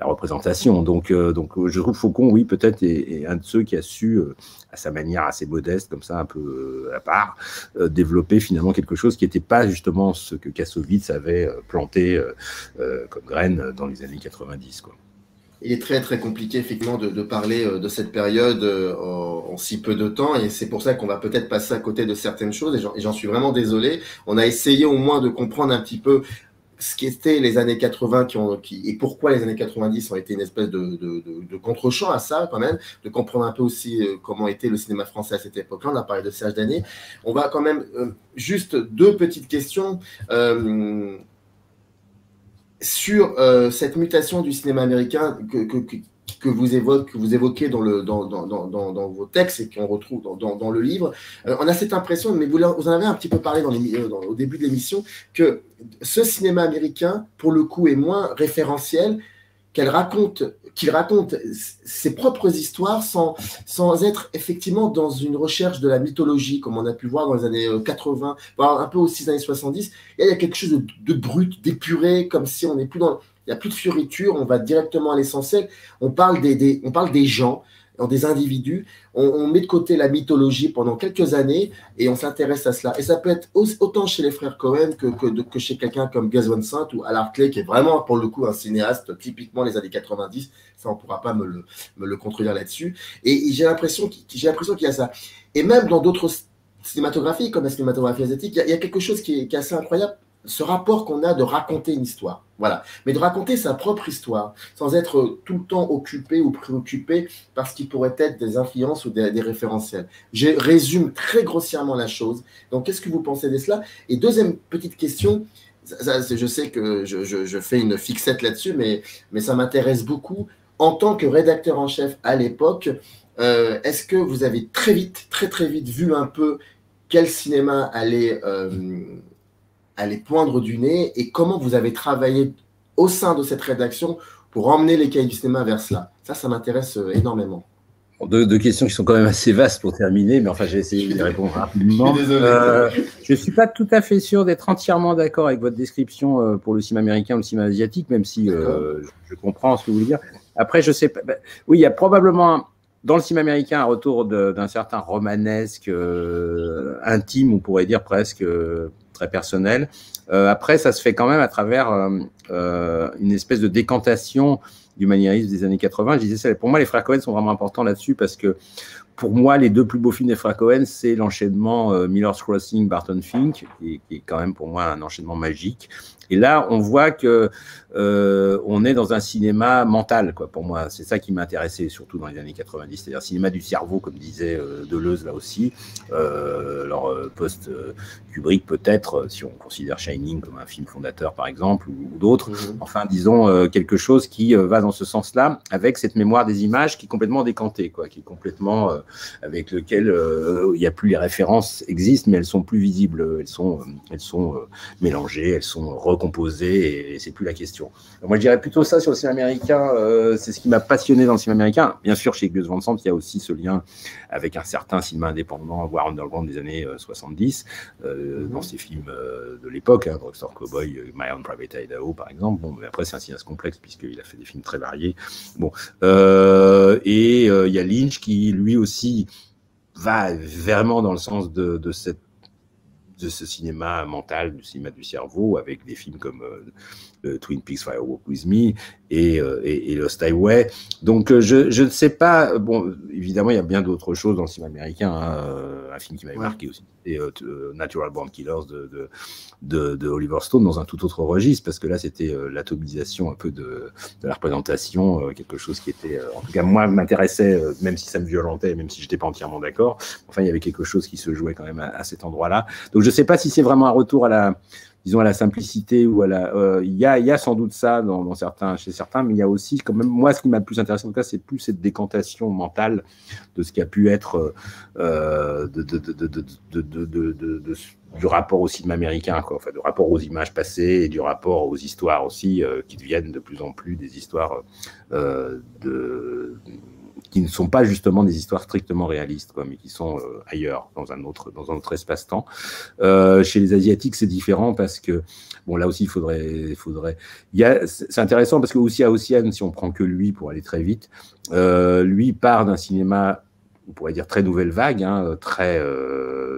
la représentation. Donc je trouve Faucon, oui, peut-être est un de ceux qui a su, à sa manière assez modeste, comme ça, un peu à part, développer finalement quelque chose qui n'était pas justement ce que Kassovitz avait planté comme graine dans les années 90, quoi. Il est très très compliqué effectivement de parler de cette période en si peu de temps, et c'est pour ça qu'on va peut-être passer à côté de certaines choses, et j'en suis vraiment désolé. On a essayé au moins de comprendre un petit peu ce qu'étaient les années 80 et pourquoi les années 90 ont été une espèce de contre-champ à ça quand même, de comprendre un peu aussi comment était le cinéma français à cette époque-là. On a parlé de Serge Danet. On va quand même juste deux petites questions sur cette mutation du cinéma américain que vous évoquez dans vos textes et qu'on retrouve dans le livre. On a cette impression, mais vous en avez un petit peu parlé au début de l'émission, que ce cinéma américain, pour le coup, est moins référentiel, qu'il raconte ses propres histoires sans être effectivement dans une recherche de la mythologie, comme on a pu voir dans les années 80, voire un peu aussi dans les années 70. Il y a quelque chose de brut, d'épuré, comme si on n'est plus dans... Il n'y a plus de fioriture, on va directement à l'essentiel. On parle des gens, des individus. On met de côté la mythologie pendant quelques années et on s'intéresse à cela. Et ça peut être autant chez les frères Cohen que chez quelqu'un comme Gus Van Sant ou Al Hartley, qui est vraiment, pour le coup, un cinéaste typiquement les années 90. Ça, on ne pourra pas me le contredire là-dessus. Et j'ai l'impression qu'il y a ça. Et même dans d'autres cinématographies, comme la cinématographie asiatique, il y a quelque chose qui est assez incroyable. Ce rapport qu'on a de raconter une histoire, voilà, mais de raconter sa propre histoire, sans être tout le temps occupé ou préoccupé par ce qui pourrait être des influences ou des référentiels. Je résume très grossièrement la chose. Donc, qu'est-ce que vous pensez de cela? Et deuxième petite question, je sais que je fais une fixette là-dessus, mais ça m'intéresse beaucoup. En tant que rédacteur en chef à l'époque, est-ce que vous avez très vite vu un peu quel cinéma allait poindre du nez et comment vous avez travaillé au sein de cette rédaction pour emmener les cahiers du cinéma vers cela? Ça m'intéresse énormément. Deux questions qui sont quand même assez vastes pour terminer, mais enfin, j'ai essayé de répondre rapidement. Je suis désolé. Je ne suis pas tout à fait sûr d'être entièrement d'accord avec votre description pour le cinéma américain ou le cinéma asiatique, même si je comprends ce que vous voulez dire. Après, je sais pas. Oui, il y a probablement dans le cinéma américain un retour d'un certain romanesque intime, on pourrait dire presque très personnel. Après, ça se fait quand même à travers une espèce de décantation du maniérisme des années 80. Je disais ça, pour moi, les frères Cohen sont vraiment importants là-dessus parce que pour moi, les deux plus beaux films des frères Cohen, c'est l'enchaînement Miller's Crossing, Barton Fink, qui est quand même pour moi un enchaînement magique. Et là, on voit que on est dans un cinéma mental, quoi. Pour moi, c'est ça qui m'intéressait, surtout dans les années 90, c'est-à-dire cinéma du cerveau, comme disait Deleuze là aussi. Alors post-Kubrick peut-être, si on considère Shining comme un film fondateur, par exemple, ou d'autres. Enfin, disons quelque chose qui va dans ce sens-là, avec cette mémoire des images qui est complètement décantée, quoi, qui est complètement avec lequel il n'y a plus les références existent, mais elles sont plus visibles, elles sont mélangées, elles sont recomposées et c'est plus la question. Moi, je dirais plutôt ça sur le cinéma américain. C'est ce qui m'a passionné dans le cinéma américain. Bien sûr, chez Gus Van Sant, il y a aussi ce lien avec un certain cinéma indépendant, voire underground des années 70, dans ces films de l'époque, hein, Drugstore Cowboy, My Own Private Idaho, par exemple. Bon, mais après, c'est un cinéaste complexe puisqu'il a fait des films très variés. Bon, et il y a Lynch qui, lui aussi, va vraiment dans le sens de ce cinéma mental, du cinéma du cerveau, avec des films comme Twin Peaks, Fire Walk With Me et Lost Highway. Donc, je ne sais pas. Bon, évidemment, il y a bien d'autres choses dans le cinéma américain. Hein. Un film qui m'avait marqué aussi, c'est Natural Born Killers de Oliver Stone, dans un tout autre registre, parce que là, c'était l'atomisation un peu de la représentation, quelque chose qui était, en tout cas, moi, m'intéressait, même si ça me violentait, même si je n'étais pas entièrement d'accord. Enfin, il y avait quelque chose qui se jouait quand même à cet endroit-là. Donc, je ne sais pas si c'est vraiment un retour à la simplicité ou il y a sans doute ça chez certains, mais il y a aussi quand même, moi, ce qui m'a le plus intéressé en tout cas, c'est plus cette décantation mentale de ce qui a pu être du rapport au cinéma américain, quoi. Enfin, du rapport aux images passées et du rapport aux histoires aussi, qui deviennent de plus en plus des histoires qui ne sont pas justement des histoires strictement réalistes, quoi, mais qui sont ailleurs, dans un autre espace-temps. Chez les Asiatiques, c'est différent parce que, bon, là aussi, il faudrait. C'est intéressant parce que aussi à Ocean, si on prend que lui pour aller très vite, lui part d'un cinéma, on pourrait dire très nouvelle vague, hein,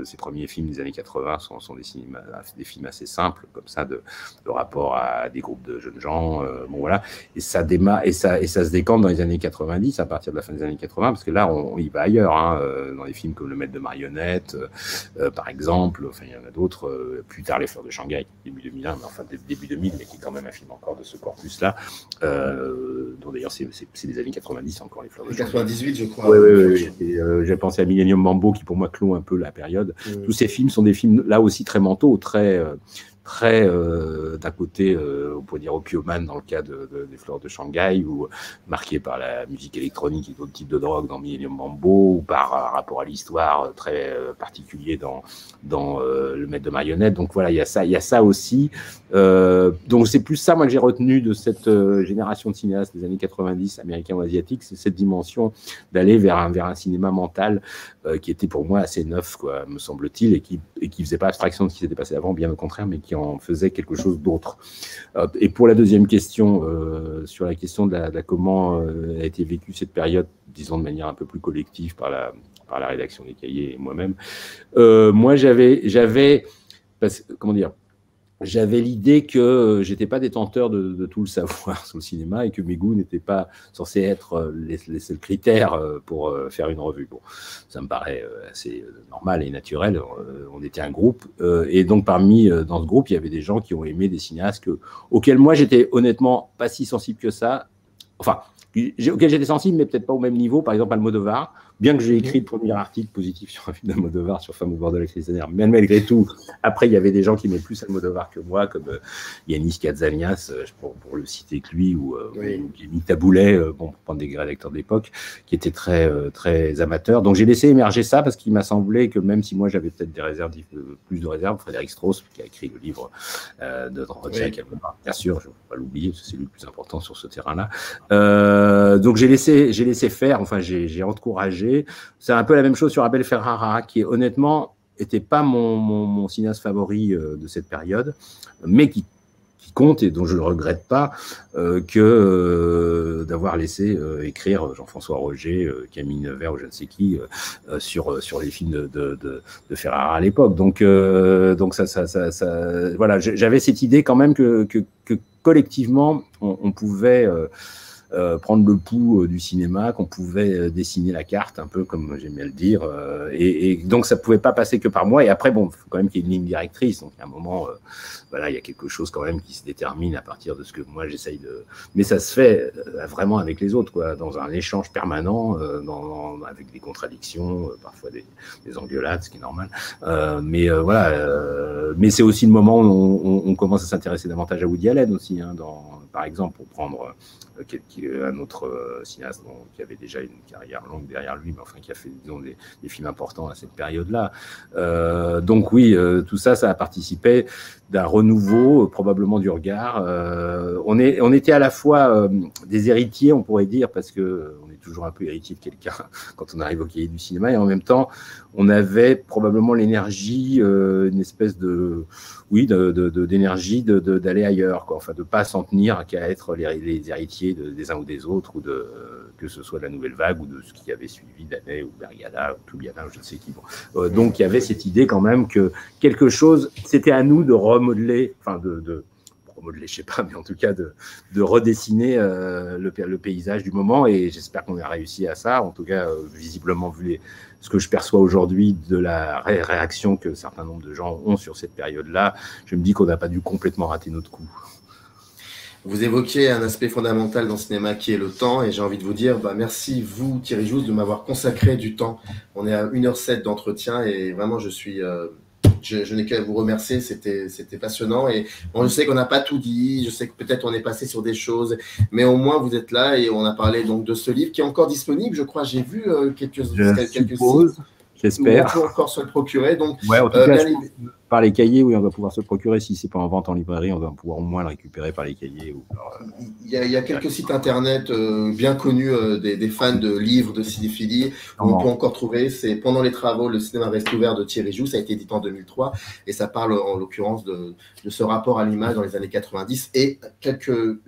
ses premiers films des années 80 sont des films assez simples, comme ça, de rapport à des groupes de jeunes gens, bon voilà, et ça démarre, et ça se décante dans les années 90, à partir de la fin des années 80, parce que là, on y va ailleurs, hein, dans des films comme Le Maître de marionnettes, par exemple, enfin, il y en a d'autres, plus tard Les Fleurs de Shanghai, début 2001, mais enfin, début 2000, mais qui est quand même un film encore de ce corpus-là, dont d'ailleurs, c'est des années 90 encore, Les Fleurs de Shanghai. 98, je crois. Oui. J'ai pensé à Millennium Mambo, qui pour moi clôt un peu la période. Tous ces films sont des films là aussi très mentaux, très très, d'un côté, on pourrait dire opiumane dans le cas des Fleurs de Shanghai, ou marqué par la musique électronique et d'autres types de drogues dans Millennium Mambo, ou par rapport à l'histoire très particulier dans Le Maître de Marionnette. Donc voilà, il y a ça aussi. Donc c'est plus ça, moi, que j'ai retenu de cette génération de cinéastes des années 90, américains ou asiatiques, c'est cette dimension d'aller vers un cinéma mental qui était pour moi assez neuf, quoi, me semble-t-il, et qui faisait pas abstraction de ce qui s'était passé avant, bien au contraire, mais qui en faisait quelque chose d'autre. Et pour la deuxième question, sur la question de comment a été vécue cette période, disons de manière un peu plus collective par la rédaction des cahiers et moi-même, moi j'avais l'idée que j'étais pas détenteur de tout le savoir sur le cinéma et que mes goûts n'étaient pas censés être les seuls critères pour faire une revue. Bon, ça me paraît assez normal et naturel. On était un groupe et donc dans ce groupe, il y avait des gens qui ont aimé des cinéastes auxquels moi j'étais honnêtement pas si sensible que ça. Enfin, auquel j'étais sensible, mais peut-être pas au même niveau. Par exemple, Almodovar. Bien que j'ai écrit le premier article positif sur un film d'Almodovar, sur Femme au bord de la crise sanitaire, mais malgré tout, après, il y avait des gens qui aimaient plus Almodovar que moi, comme Yanis Catzanias, pour le citer que lui, ou Guillemette Taboulet, pour prendre des rédacteurs d'époque, qui étaient très, très amateurs. Donc, j'ai laissé émerger ça parce qu'il m'a semblé que même si moi, j'avais peut-être des réserves, plus de réserves, Frédéric Strauss, qui a écrit le livre d'entretien avec Almodovar, bien sûr, je ne vais pas l'oublier, parce que c'est lui le plus important sur ce terrain-là. Donc, j'ai laissé faire, enfin, j'ai encouragé. C'est un peu la même chose sur Abel Ferrara, qui honnêtement n'était pas mon cinéaste favori de cette période, mais qui compte et dont je ne regrette pas que d'avoir laissé écrire Jean-François Roger, Camille Nevers ou je ne sais qui sur les films de Ferrara à l'époque. Donc ça voilà, j'avais cette idée quand même que collectivement on pouvait prendre le pouls du cinéma, qu'on pouvait dessiner la carte, un peu comme j'aime bien le dire, et donc ça pouvait pas passer que par moi. Et après, bon, il faut quand même qu'il y ait une ligne directrice. Donc, à un moment, voilà, il y a quelque chose quand même qui se détermine à partir de ce que moi j'essaye de. Mais ça se fait vraiment avec les autres, quoi, dans un échange permanent, avec des contradictions, parfois des engueulades, ce qui est normal. Mais voilà. Mais c'est aussi le moment où on commence à s'intéresser davantage à Woody Allen aussi, hein, par exemple, pour prendre un autre cinéaste qui avait déjà une carrière longue derrière lui, mais enfin qui a fait, disons, des films importants à cette période-là. Donc oui, tout ça a participé d'un renouveau, probablement du regard. On était à la fois des héritiers, on pourrait dire, parce que on est toujours un peu héritier de quelqu'un quand on arrive au cahier du cinéma, et en même temps, on avait probablement l'énergie, une espèce d'énergie d'aller ailleurs, quoi. Enfin, de pas s'en tenir qu'à être les héritiers des uns ou des autres, ou que ce soit de la Nouvelle Vague ou de ce qui avait suivi Danet ou Bergala ou Toubiana ou je ne sais qui. Bon. Donc, il y avait cette idée quand même que quelque chose, c'était à nous de remodeler, enfin remodeler, je sais pas, mais en tout cas de redessiner le paysage du moment, et j'espère qu'on a réussi à ça. En tout cas, visiblement, vu ce que je perçois aujourd'hui de la réaction que certains nombres de gens ont sur cette période-là, je me dis qu'on n'a pas dû complètement rater notre coup. Vous évoquiez un aspect fondamental dans le cinéma qui est le temps, et j'ai envie de vous dire merci, vous, Thierry Jousse, de m'avoir consacré du temps. On est à 1h07 d'entretien, et vraiment, je n'ai qu'à vous remercier, c'était passionnant, et bon, je sais qu'on n'a pas tout dit, je sais que peut-être on est passé sur des choses, mais au moins vous êtes là, et on a parlé donc de ce livre qui est encore disponible, je crois, j'ai vu quelques sites. J'espère. On peut encore se le procurer. Donc, ouais, en tout cas, par les cahiers, oui, on va pouvoir se le procurer. Si ce n'est pas en vente en librairie, on va pouvoir au moins le récupérer par les cahiers. Il y a quelques sites internet bien connus des fans de livres de cinéphilie où on peut encore trouver. C'est Pendant les travaux, le cinéma reste ouvert de Thierry Jousse. Ça a été édité en 2003 et ça parle en l'occurrence de ce rapport à l'image dans les années 90 et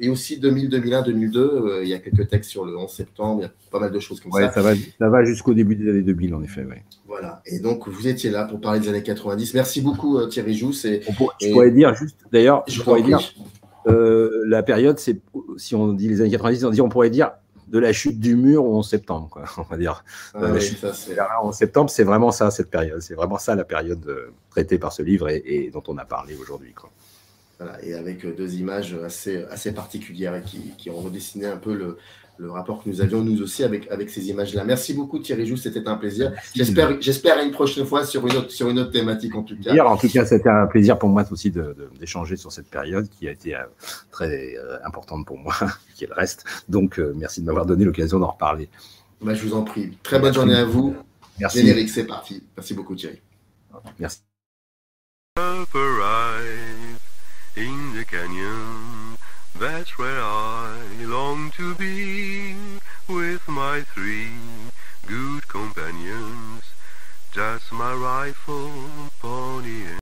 aussi 2000, 2001, 2002. Il y a quelques textes sur le 11 septembre. Il y a pas mal de choses comme ça. Ça va jusqu'au début des années 2000, en effet. Ouais. Voilà. Et donc, vous étiez là pour parler des années 90. Merci beaucoup, Thierry Jousse. Je pourrais dire juste, d'ailleurs, la période, c'est, si on dit les années 90, on pourrait dire de la chute du mur au 11 septembre, quoi. On va dire. La chute du mur au 11 septembre, c'est vraiment ça, cette période. C'est vraiment ça, la période traitée par ce livre et dont on a parlé aujourd'hui, quoi. Voilà, et avec deux images assez particulières et qui ont redessiné un peu le rapport que nous avions nous aussi avec ces images-là. Merci beaucoup Thierry Jousse, c'était un plaisir. J'espère à une prochaine fois sur une autre thématique en tout cas. En tout cas, c'était un plaisir pour moi aussi d'échanger sur cette période qui a été très importante pour moi, qui est le reste. Donc, merci de m'avoir donné l'occasion d'en reparler. Bah, je vous en prie. Très bonne journée à vous. Merci. Générique, c'est parti. Merci beaucoup Thierry. Merci. In the canyon, that's where I long to be, with my 3 good companions, just my rifle, pony, and